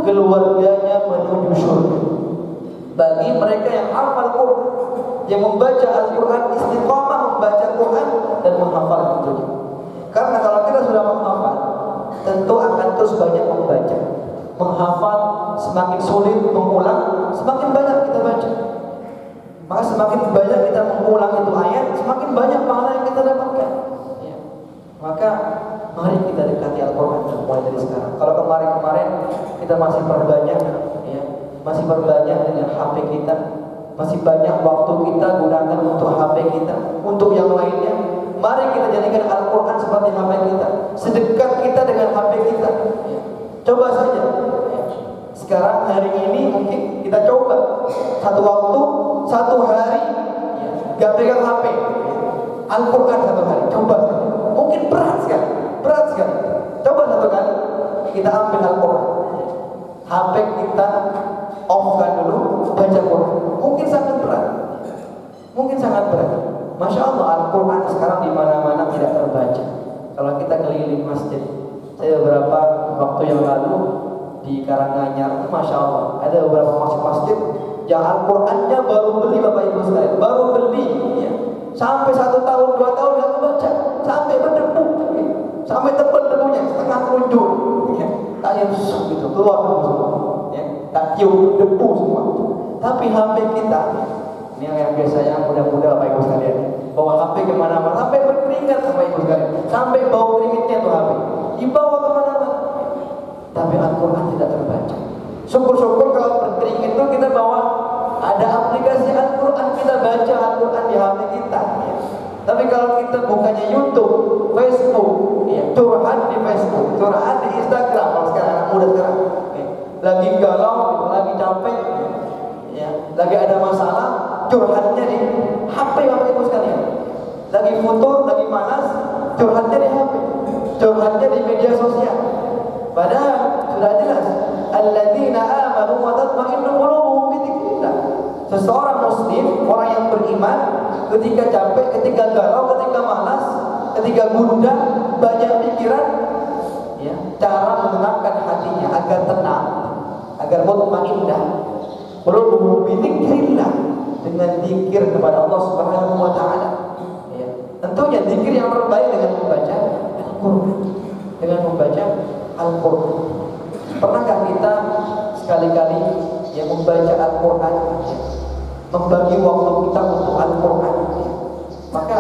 keluarganya menuju surga. Bagi mereka yang hafal Quran, yang membaca Al-Quran, istiqamah membaca Quran dan menghafal tentunya. Karena kalau kita sudah menghafal, tentu akan terus banyak membaca. Menghafal semakin sulit, mengulang semakin banyak kita baca. Maka semakin banyak kita mengulang itu ayat, semakin banyak pahala yang kita dapatkan, ya. Maka mari kita dekati Al-Quran mulai dari sekarang. Kalau kemarin-kemarin kita masih perbanyak, ya, masih perbanyak dengan HP kita, masih banyak waktu kita gunakan untuk HP kita, untuk yang lainnya. Mari kita jadikan Al-Quran seperti HP kita, sedekat kita dengan HP kita, ya. Coba saja, ya. Sekarang hari ini mungkin kita coba satu waktu, satu hari, ya, gak pegang HP, Al-Quran satu hari, coba saja. Mungkin berat sekali, berat sekali. Coba satu kali kita ambil Al-Quran, HP kita off-kan dulu, baca Quran. Mungkin sangat berat, mungkin sangat berat. Masya Allah, Al-Quran sekarang di mana-mana tidak terbaca. Kalau kita keliling masjid, saya beberapa waktu yang lalu di Karanganyar, Masya Allah, ada beberapa masjid yang Al-Qurannya baru beli, Bapak Ibu sekalian, baru beli, ya. Sampai 1 tahun, 2 tahun nggak kebaca, sampai berdebu, ya. sampai tebal debunya setengah telunjuk, ya. Tanya gitu keluar debu semua, ya. Tak cium debu semua. Tapi HP kita, ini yang biasanya muda-muda Bapak Ibu sekalian, bawa HP kemana-mana, sampai berkeringat Bapak Ibu sekalian, sampai bau keringatnya tuh HP, dibawa kemana-mana. Tapi Al-Quran tidak terbaca. Syukur-syukur kalau berkeringat itu kita bawa ada aplikasi Al-Quran, kita baca Al-Quran di HP kita. Ya. Tapi kalau kita bukannya YouTube, Facebook, ya, curhat di Facebook, curhat di Instagram, kalau sekarang anak muda sekarang, ya. Lagi galau, lagi capek, ya, lagi ada masalah, curhatnya di HP Bapak Ibu sekalian. Lagi futur, lagi malas, curhatnya di HP, curhatnya di media sosial. Padahal sudah jelas, alladzina amanu wa tatma'innu qulubuhum bi dzikrillah. Seseorang muslim, orang yang beriman, ketika capek, ketika galau, ketika malas, ketika gundah, banyak pikiran, ya, cara menenangkan hatinya agar tenang, agar mutmainnah, qulubuhum bi dzikrillah, dengan zikir kepada Allah Subhanahu wa taala. Ya. Tentunya zikir yang terbaik dengan membaca Al-Qur'an. Dengan membaca Al-Quran. Pernahkah kita sekali-kali yang membaca Al-Quran, membagi waktu kita untuk Al-Quran? Maka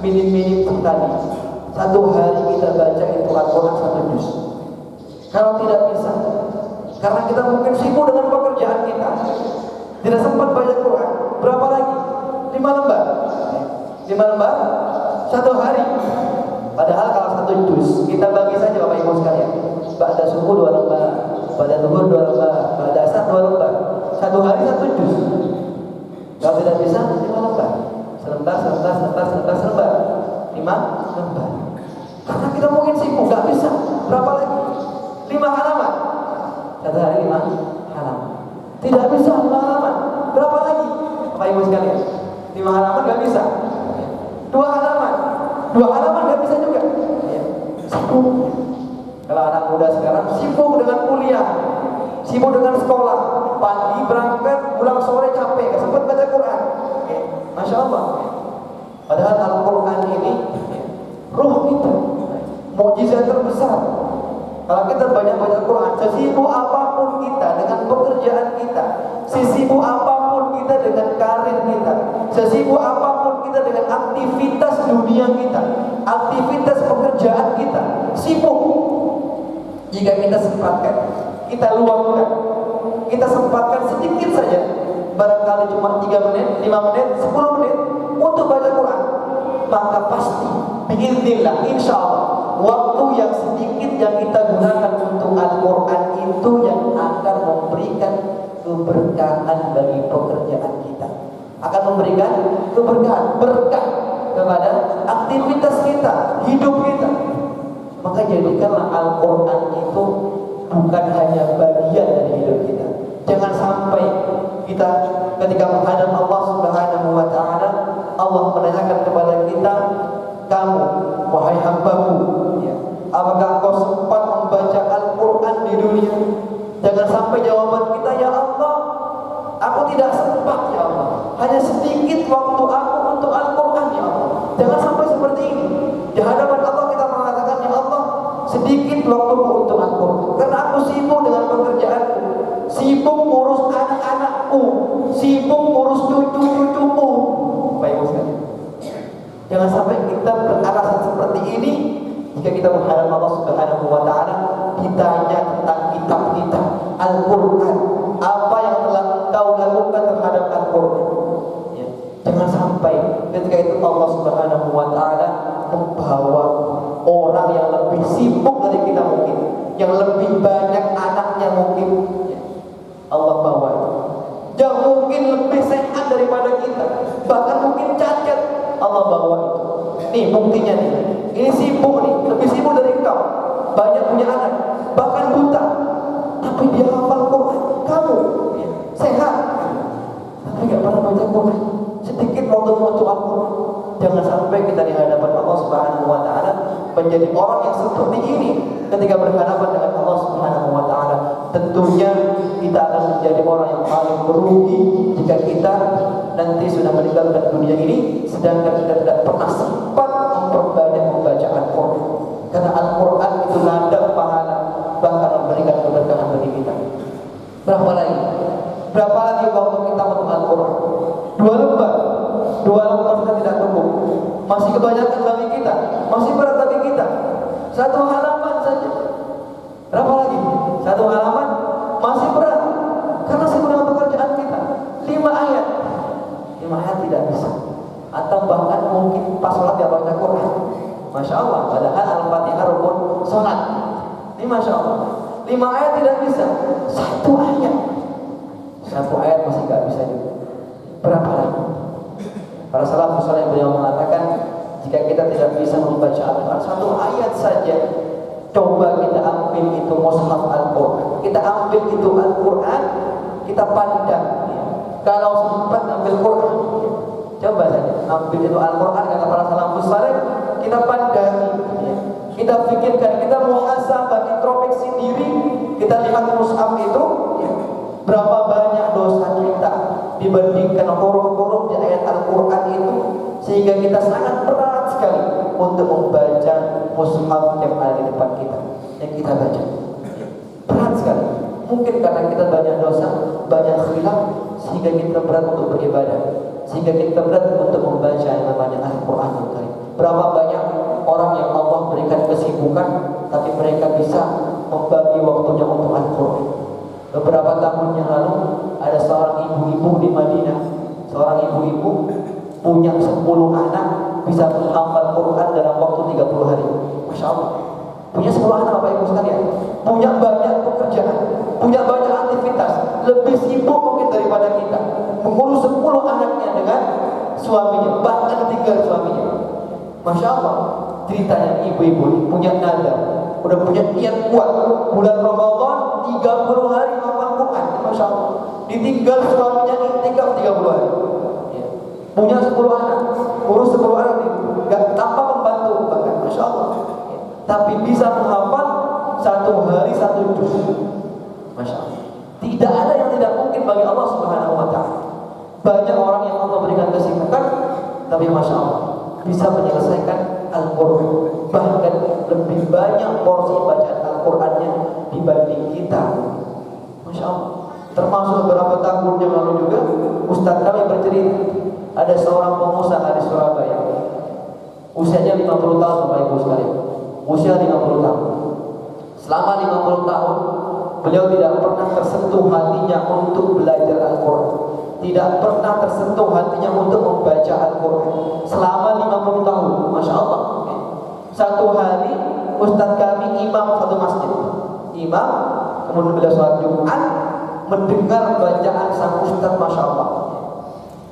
minim-minim tadi, satu hari kita baca itu Al-Quran 1 juz. Kalau tidak bisa, karena kita mungkin sibuk dengan pekerjaan kita, tidak sempat baca Quran, berapa lagi? 5 lembar. 5 lembar 1 hari. Padahal kalau 1 juz kita bagi saja Bapak Ibu sekalian. Ba'da subuh 2 lembar, ba'da zuhur 2 lembar, ba'da asar 2 lembar. 1 hari 1 juz. Kalau tidak bisa 5 lembar. Selembar. 5 lembar. Karena kita mungkin sibuk, nggak bisa. Berapa lagi? 5 halaman. 1 hari 5 halaman. Tidak bisa 5 halaman. Berapa lagi? Bapak Ibu sekalian. 5 halaman nggak bisa. 2 halaman. 2 halaman nggak bisa juga. Ya. Sibuk. Kalau anak muda sekarang sibuk dengan kuliah, sibuk dengan sekolah, pagi berangkat, pulang sore capek, nggak sempat baca Quran. Ya. Masya Allah. Padahal Al-Quran ini, ya, ruh kita, mukjizat terbesar. Kalau kita banyak baca Quran, sesibuk apapun kita dengan pekerjaan kita, sesibuk apapun kita dengan karir kita, sesibuk apapun kita dengan aktivitas dunia kita, aktivitas pekerjaan kita, sibuk. Jika kita sempatkan, kita luangkan, kita sempatkan sedikit saja, barangkali cuma 3 menit, 5 menit, 10 menit untuk baca Quran, maka pasti biiznillah, insya Allah, waktu yang sedikit yang kita gunakan untuk Al-Quran itu yang akan memberikan keberkahan bagi pekerjaan kita, akan memberikan keberkahan, berkah kepada aktivitas kita, hidup kita. Maka jadikanlah Al-Quran itu bukan hanya bagian dari hidup kita. Jangan sampai kita ketika menghadap Allah Subhanahu wa taala, Allah menanyakan kepada kita, kamu wahai hambaku, ya, apakah kau sempat membaca Al-Quran di dunia? Jangan sampai jawaban kita, ya Allah, aku tidak sempat ya Allah, hanya sedikit waktu aku untuk Al-Quran ya Allah. Jangan sampai seperti ini. Di hadapan Allah kita mengatakan, ya Allah, sedikit waktuku untuk Al-Quran, karena aku sibuk dengan pekerjaanku, sibuk ngurus anak-anakku, sibuk ngurus cucu-cucuku. Baik sekali. Jangan sampai kita beralasan seperti ini jika kita menghadap Allah Subhanahu wa taala, ditanya tentang kitab kita, Al-Quran, apa yang telah engkau lakukan terhadap Al-Quran. Ya. Jangan sampai ketika itu Allah Subhanahu wa taala membawa orang yang lebih sibuk dari kita mungkin, yang lebih banyak anaknya mungkin, ya. Allah bawa itu, yang mungkin lebih sehat daripada kita, bahkan mungkin cacat, Allah bawa itu. Nih buktinya nih, ini sibuk nih, lebih sibuk dari engkau, banyak punya anak, bahkan buta, tapi dia hafal Quran. Kamu ya, sehat, tapi nggak pernah baca Quran. Sedikit waktu untuk Al-Quran. Jangan sampai kita di hadapan Allah Subhanahu wa taala menjadi orang yang seperti ini ketika berhadapan dengan Allah Subhanahu wa taala. Tentunya kita akan menjadi orang yang paling merugi jika kita nanti sudah meninggalkan dunia ini sedangkan kita tidak pernah sempat memperbanyak membaca Al-Quran. Karena Berapa lagi? Berapa lagi waktu kita untuk Al-Quran? 2 lembar sudah tidak cukup. Masih kebanyakan bagi kita, masih berat bagi kita. 1 halaman saja. Berapa lagi? 1 halaman masih berat karena sebenarnya pekerjaan kita 5 ayat. 5 ayat tidak bisa. Atau bahkan mungkin pas sholat dia baca Quran. Masya Allah, padahal Al-Fatihah rukun sholat. Ini Masya Allah, 5 ayat tidak bisa. 1 ayat, 1 ayat masih gak bisa juga. Berapa lagi? Para salafus saleh beliau mengatakan, jika kita tidak bisa membaca Al-Quran 1 ayat saja, coba kita ambil itu mushaf Al-Quran, kita ambil itu Al-Quran, kita pandang. Kalau sempat ambil Quran, coba saja ambil itu Al-Quran, kata para salafus saleh, kita pandangi, kita pikirkan, kita muhasabah, introspeksi diri, kita lihat mushaf itu, berapa banyak dosa kita dibandingkan huruf-huruf di ayat Al-Quran itu, sehingga kita sangat berat sekali untuk membaca mushaf yang ada di depan kita, yang kita baca. Berat sekali. Mungkin karena kita banyak dosa, banyak khilaf, sehingga kita berat untuk beribadah, sehingga kita berat untuk membaca yang namanya Al-Quran Al-Karim. Berapa banyak orang yang Allah berikan kesibukan, tapi mereka bisa membagi waktunya untuk Al-Quran. Beberapa tahun yang lalu ada seorang ibu-ibu di Madinah, seorang ibu-ibu punya 10 anak, bisa menghafal Quran dalam waktu 30 hari. Masya Allah. Punya 10 anak Bapak Ibu sekalian, punya banyak pekerjaan, punya banyak aktivitas, lebih sibuk mungkin daripada kita, mengurus 10 anaknya dengan suaminya, bahkan tinggal suaminya. Masya Allah. Ceritanya ibu-ibu punya nada, udah punya niat kuat, bulan Ramadan 30 hari hafal Quran. Masya Allah. Ditinggal suaminya iktikaf 30 hari. Punya 10 anak, urus 10 anak, gak tanpa membantu bahkan. Masya Allah. Tapi bisa menghafal 1 hari 1 juz. Masya Allah. Tidak ada yang tidak mungkin bagi Allah Subhanahu wa ta'ala. Banyak orang yang Allah berikan kesibukan, tapi Masya Allah bisa menyelesaikan Al-Quran, bahkan lebih banyak porsi bacaan Al-Qurannya dibanding kita. Masya Allah. Termasuk beberapa tahun yang lalu juga Ustaz kami bercerita, ada seorang pengusaha di Surabaya, usianya 50 tahun Bapak Ibu sekalian, usia 50 tahun. Selama 50 tahun beliau tidak pernah tersentuh hatinya untuk belajar Al-Quran, tidak pernah tersentuh hatinya untuk membaca Al-Quran selama 50 tahun. Masya Allah. Satu hari Ustaz kami imam satu masjid, imam, kemudian beliau sholat Jumat, mendengar bacaan sang Ustaz. Masya Allah,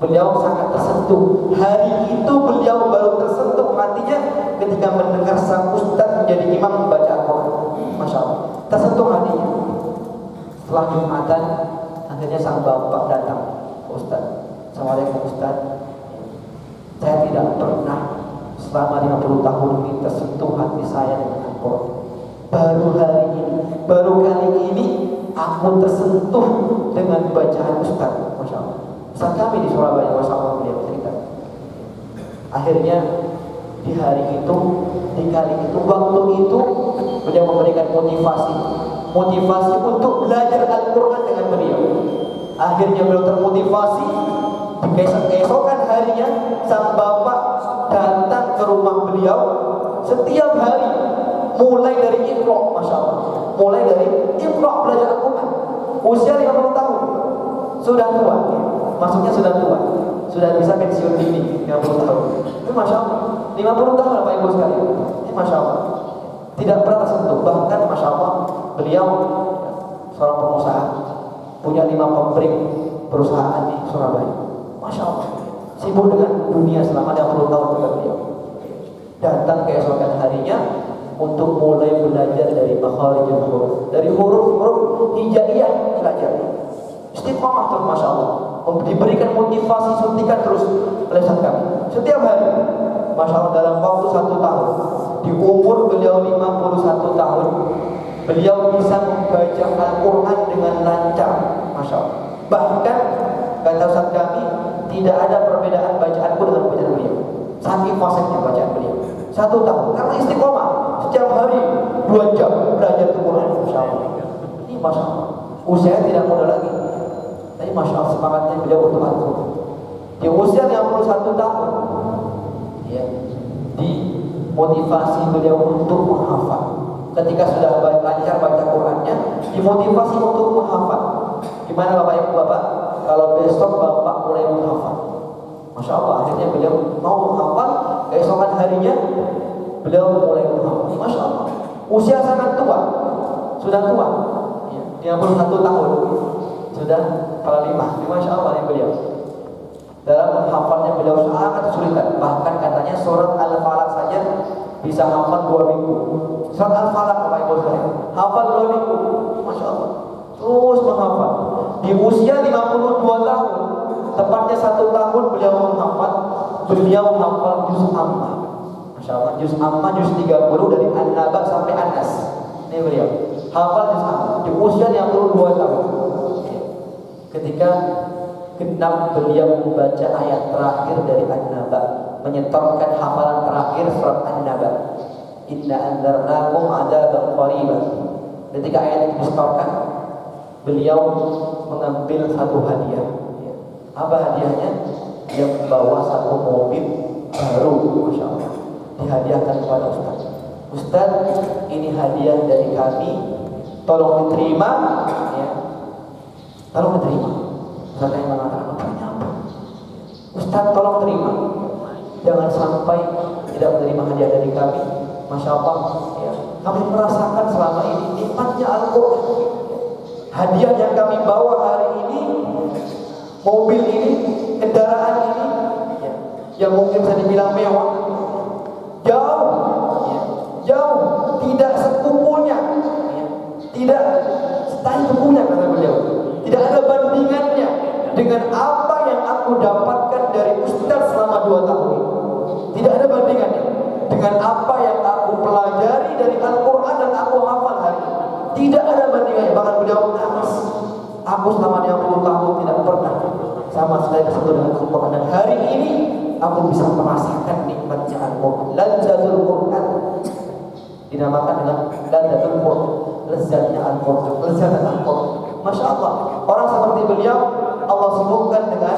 beliau sangat tersentuh. Hari itu beliau baru tersentuh hatinya ketika mendengar sang Ustaz menjadi imam membaca Al-Quran. Masya Allah, tersentuh hatinya. Setelah Jumatan, akhirnya sang bapak datang, Ustaz, Assalamualaikum Ustaz, saya tidak pernah selama 50 tahun ini tersentuh hati saya dengan Al-Quran. Baru hari ini, baru kali ini aku tersentuh dengan bacaan Ustaz. Masya Allah. Ustaz kami di Surabaya, Masya Allah, beliau cerita. Akhirnya di hari itu, di kali itu, waktu itu beliau memberikan motivasi untuk belajar Al-Quran dengan beliau. Akhirnya beliau termotivasi. Keesokan harinya sang bapak datang ke rumah beliau setiap hari, mulai dari Iqra. Masya Allah, mulai dari Iqra belajar Al-Quran. Usia 50 tahun, sudah tua, maksudnya sudah tua, sudah bisa pensiun dini 50 tahun. Ini Masya Allah, 50 tahun Bapak Ibu sekalian. Ini Masya Allah, tidak pernah tersentuh. Bahkan Masya Allah, beliau seorang pengusaha, punya 5 pabrik perusahaan di Surabaya. Masya Allah, sibuk dengan dunia selama 50 tahun juga beliau. Datang keesokan harinya untuk mulai belajar dari makharijul huruf, dari huruf-huruf hijaiyah belajar. Istiqomah terus, Masya Allah, diberikan motivasi, suntikan terus oleh Ustaz kami setiap hari. Masya Allah, dalam waktu 1 tahun, di umur beliau 51 tahun, beliau bisa membaca Al-Quran dengan lancar. Masya Allah. Bahkan kata Ustaz kami, tidak ada perbedaan bacaanku dengan bacaan beliau. Saking fasihnya bacaan beliau. 1 tahun, karena istiqomah setiap hari 2 jam belajar Al-Quran. Masya Allah. Ini Masya Allah. Usianya tidak muda lagi. Tapi Masya Allah semangatnya beliau untuk Al-Quran. Di usia 51 tahun, ya, dimotivasi beliau untuk menghafal. Ketika sudah lancar baca Qurannya, dimotivasi untuk menghafal. Gimana Bapak Ibu Bapak? Kalau besok Bapak mulai menghafal, Masya Allah, akhirnya beliau mau menghafal. Keesokan harinya beliau mulai menghafal. Masya Allah, usia sangat tua, sudah tua, ya, 51 tahun, sudah kepala 5. Masya Allah ya beliau. Dalam menghafalnya beliau sangat kesulitan. Bahkan katanya surat Al-Falaq saja bisa hafal 2 minggu. Surat Al-Falaq Bapak Ibu sekalian, hafal 2 minggu. Masya Allah, terus menghafal. Di usia 52 tahun, tepatnya 1 tahun beliau menghafal. Beliau hafal juz Ammah. Masya Allah, juz Ammah, juz 30 dari An-Naba sampai An-Nas. Ini beliau hafal juz Ammah di usia 52 tahun. Ketika genap beliau membaca ayat terakhir dari An-Naba, menyetorkan hafalan terakhir surat An-Naba. Inna anzarnakum adzaban qariban. Ketika ayat itu disetorkan, beliau mengambil satu hadiah. Apa hadiahnya? Dia membawa satu mobil baru, Masya Allah, dihadiahkan kepada Ustaz. Ustaz, ini hadiah dari kami, tolong diterima, ya. Tolong diterima. Ustaz yang mengatakan, apa? Ustaz, tolong terima. Jangan sampai tidak menerima hadiah dari kami. Masya Allah, ya. Kami merasakan selama ini nikmatnya Al-Quran. Hadiah yang kami bawa hari ini, mobil ini, kendaraan ini, ya, yang mungkin bisa dibilang mewah, jauh, ya, jauh, tidak sekupunya, ya, tidak setangkupunya kata beliau. Tidak ada bandingannya dengan apa yang aku dapatkan dari Ustaz selama 2 tahun ini. Tidak ada bandingannya dengan apa yang aku pelajari dari Al-Quran dan aku hafal hari ini. Tidak ada bandingannya. Bahkan beliau menangis. Aku selama 20 tahun tidak pernah sama sekali bersentuh dengan Al-Quran, dan hari ini aku bisa merasakan nikmatnya Al-Quran. Lazzatul Quran dinamakan dengan Lazzatul Quran, lezatnya Al-Quran, lezatnya Al-Quran. Masya Allah, orang seperti beliau Allah sibukkan dengan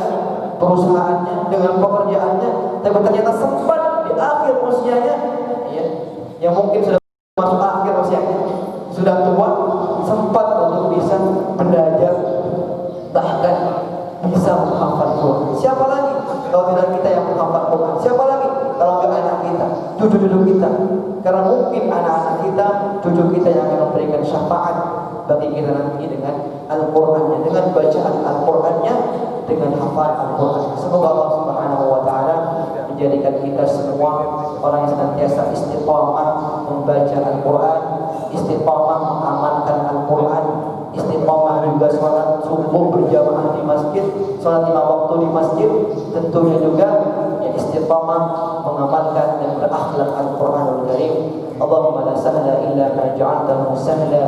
perusahaannya, dengan pekerjaannya, tapi ternyata sempat di akhir usianya, ya, yang mungkin sudah masuk akhir usianya, sudah tua, sempat untuk bisa belajar, bahkan bisa menghafal Quran. Siapa lagi kalau tidak kita yang menghafal Quran? Siapa lagi kalau tidak anak kita, cucu-cucu kita? Karena mungkin anak-anak kita, cucu kita yang akan memberikan syafaat bagi kita nanti dengan Al-Qur'annya, dengan bacaan Al-Qur'annya, dengan hafalan Al-Qur'an. Semoga Allah Subhanahu wa taala menjadikan kita semua orang yang senantiasa istiqamah membaca Al-Qur'an, istiqamah mengamalkan Al-Qur'an, istiqamah juga sholat subuh berjamaah di masjid, sholat 5 waktu di masjid, tentunya juga ya istiqamah mengamalkan dan berakhlak Al-Qur'anul Karim. Allahumma la sahla illa ma ja'altahu sahla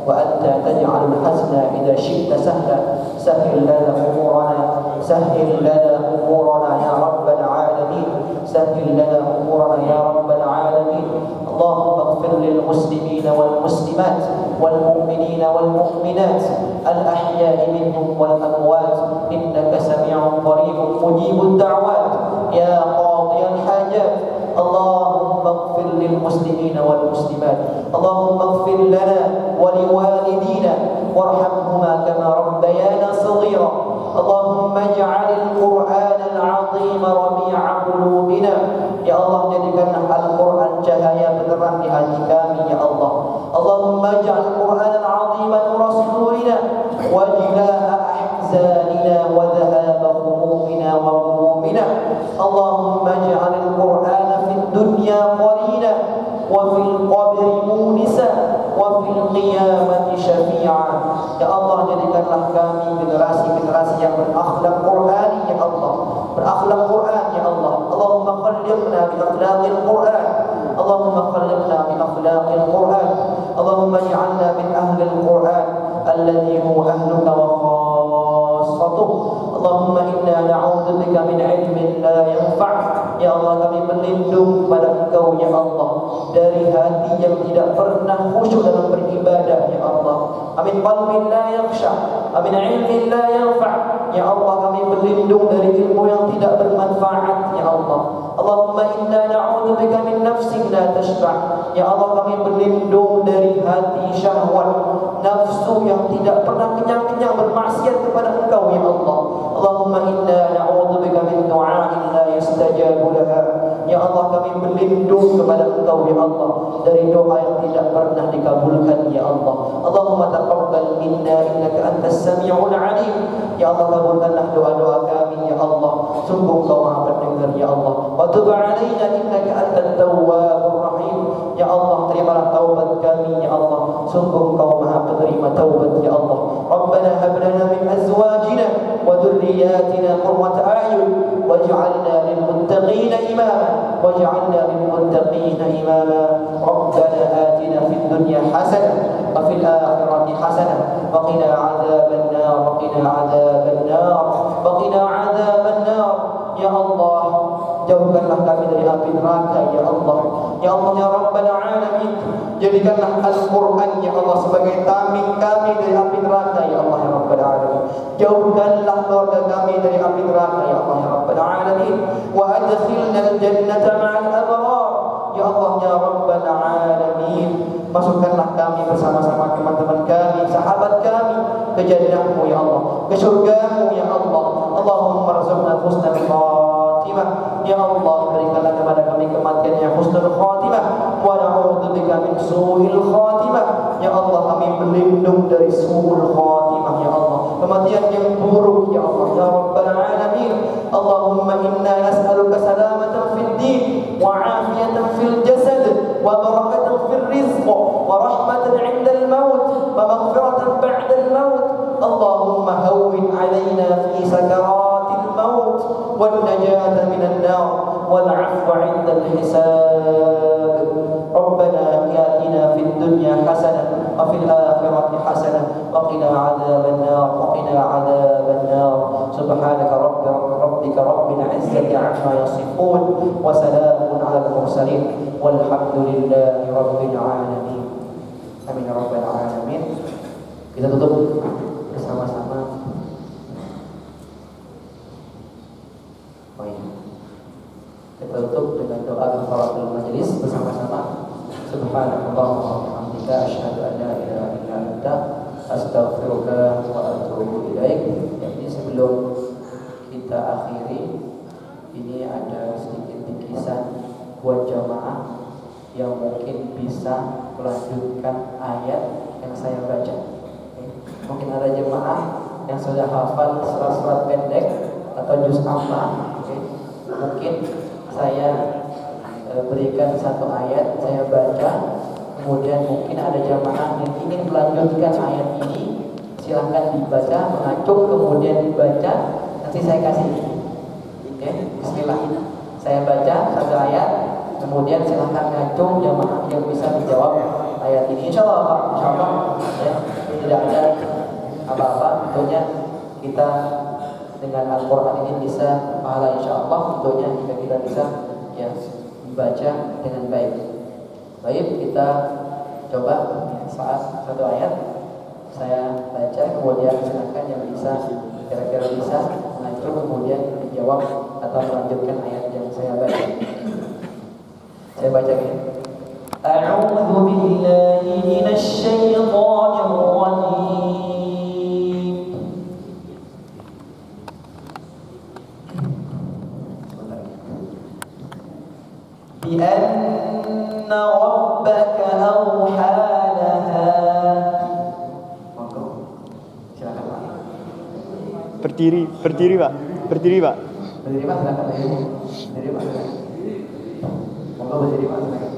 wa anta taj'alul hazna idza syi'ta sahla. Sahhil lana umurana, sahhil lana umurana ya rabbal alamin, sahhil lana umurana ya rabbal alamin. Allahumma ighfir lil muslimina wal muslimat wal mu'minina wal mu'minat al ahya'i minhum wal amwat, innaka sami'un qaribun mujibud da'wat ya qadiyal hajat. اللهم اغفر للمسلمين والمسلمات، اللهم اغفر لنا ولوالدينا وارحمهما كما ربيانا صغيرا. اللهم اجعل القرآن العظيم ربيع قلوبنا. Ya Allah, jadikanlah Al-Quran cahaya penerang di hati kami ya Allah. Allahumma ij'al Al-Quran al-'azim nura sudurina wa jilaa ahzanina wa dhahaba humumina wa humumina. Allahumma ij'al Al-Quran fid dunya qarina wa fil qabri munisa wa fil qiyamati syafi'a. Ya Allah, jadikanlah kami generasi-generasi yang berakhlak Qur'ani ya Allah, berakhlak Quran ya Allah. Allahumma khalliqna bi akhlaqil Quran, Allahumma khalliqna bi akhlaqil Quran, Allahumma ij'alna min ahlil Quran alladhi huwa ahluka wa khassatuh. Allahumma inna na'udzu bika min ilmin la yanfa'. Ya Allah, kami berlindung pada Engkau ya Allah dari hati yang tidak pernah khusyuk dalam beribadah ya Allah. amin qalbin la yakhsha, amin ilmin la yanfa'. Ya Allah, kami berlindung dari ilmu yang tidak bermanfaat. Ya Allah, Allahumma inna na'udzubika min nafsin la tashba'. Ya Allah, kami berlindung dari hati syahwat, nafsu yang tidak pernah kenyang-kenyang bermaksiat kepada Engkau. Ya Allah, Allahumma inna na'udzubika min du'a'in la yastajabu laha. Ya Allah, kami berlindung kepada Engkau. Ya Allah, dari doa yang tidak pernah dikabulkan. Ya Allah, Allahumma taqabbal minna innaka antas sami'ul 'alim. Ya Allah, kabulkanlah doa-doa kami. Ya Allah, sungguh Engkau Maha Pendengar. Ya Allah, wa tub 'alaina innaka antat tawwabur rahim. Ya Allah, terimalah taubat kami. Ya Allah, sungguh Engkau Maha Penerima taubat. Ya Allah, Rabbana hab lana min azwajina wa dhurriyyatina qurrata a'yun waj'alna lil muttaqina imama waj'alna lil muttaqina imama. Rabbana atina fid dunya hasanah wa fil akhirati hasanah wa qina 'adzaban nar wa qina 'adzaban nar wa qina 'adzaban nar. Ya Allah, jauhkanlah kami dari api neraka. Ya Allah, ya Allah, ya Rabbal Alamin, jadikanlah Al-Quran, ya Allah, sebagai tameng kami dari api neraka. Ya Allah, ya Rabbal Alamin, jauhkanlah keluarga kami dari api neraka. Ya Allah, ya Rabbal Alamin, wa adkhilna al-jannata ma'al abrar. Ya Allah, ya Rabbal Alamin, masukkanlah kami bersama-sama teman-teman kami, sahabat kami ke jannah-Mu. Ya Allah, ke surga-Mu. Ya Allah, Allahumma rzuqna husnal khatimah. Ya Allah, berikanlah kepada kami kematian yang husnul khatimah, wa na'udzubika min su'il khatimah. Ya Allah, kami berlindung dari su'ul khatimah. Ya Allah, kematian yang buruk. Ya Allah, ya Rabbal Alamin, Allahumma inna nas'aluka salamatan fid din wa 'afiyatan fil jasad wa barakatan fil rizq wa rahmatan 'inda al-maut wa maghfiratan ba'da al-maut. Allahumma hawwin 'alaina fi sakaratil maut wan najata minan nar wal 'afwa 'inda al-hisab. Rabbana atina fid dunya hasanah wa fil akhirati hasanah wa qina 'adzaban nar wa qina 'adzaban nar. Subhanaka rabbika rabbil 'izzati 'amma yasifun wa salamun 'alal mursalin walhamdulillahi rabbil 'alamin. Amin ya rabbal alamin. Kita tutup bersama-sama. Kita tutup dengan doa kafaratul majlis bersama-sama. Subhanallahumma wa bihamdika asyhadu an la ilaha illa anta astaghfiruka wa atubu ilaik. Jadi sebelum kita akhiri, ini ada sedikit bingkisan buat jamaah yang mungkin bisa melanjutkan ayat yang saya baca. Mungkin ada jemaah yang sudah hafal surat-surat pendek atau juz amma. Mungkin saya berikan satu ayat, saya baca, kemudian mungkin ada jamaah yang ingin melanjutkan ayat ini, silahkan dibaca, mengacu, kemudian dibaca, nanti saya kasih. Oke, bismillah. Saya baca satu ayat, kemudian silahkan ngacung jamaah yang bisa menjawab ayat ini. Insya Allah Pak, insya Allah ya, tidak ada apa-apa. Tentunya kita dengan Al-Quran ini bisa pahala insya Allah. Tentunya jika kita bisa ya membaca dengan baik. Baik, kita coba saat satu ayat saya baca, kemudian silahkan yang bisa kira-kira bisa mengacung, kemudian menjawab atau melanjutkan ayat yang saya baca. Saya baca ini. A'udzu billahi minasy syaithanir rajim. Bi anna rabbaka awha laha. Monggo. Silakan Pak. Berdiri Pak. Berdiri Pak. Berdiri Pak, silakan. Berdiri Pak. Monggo berdiri Pak, silakan.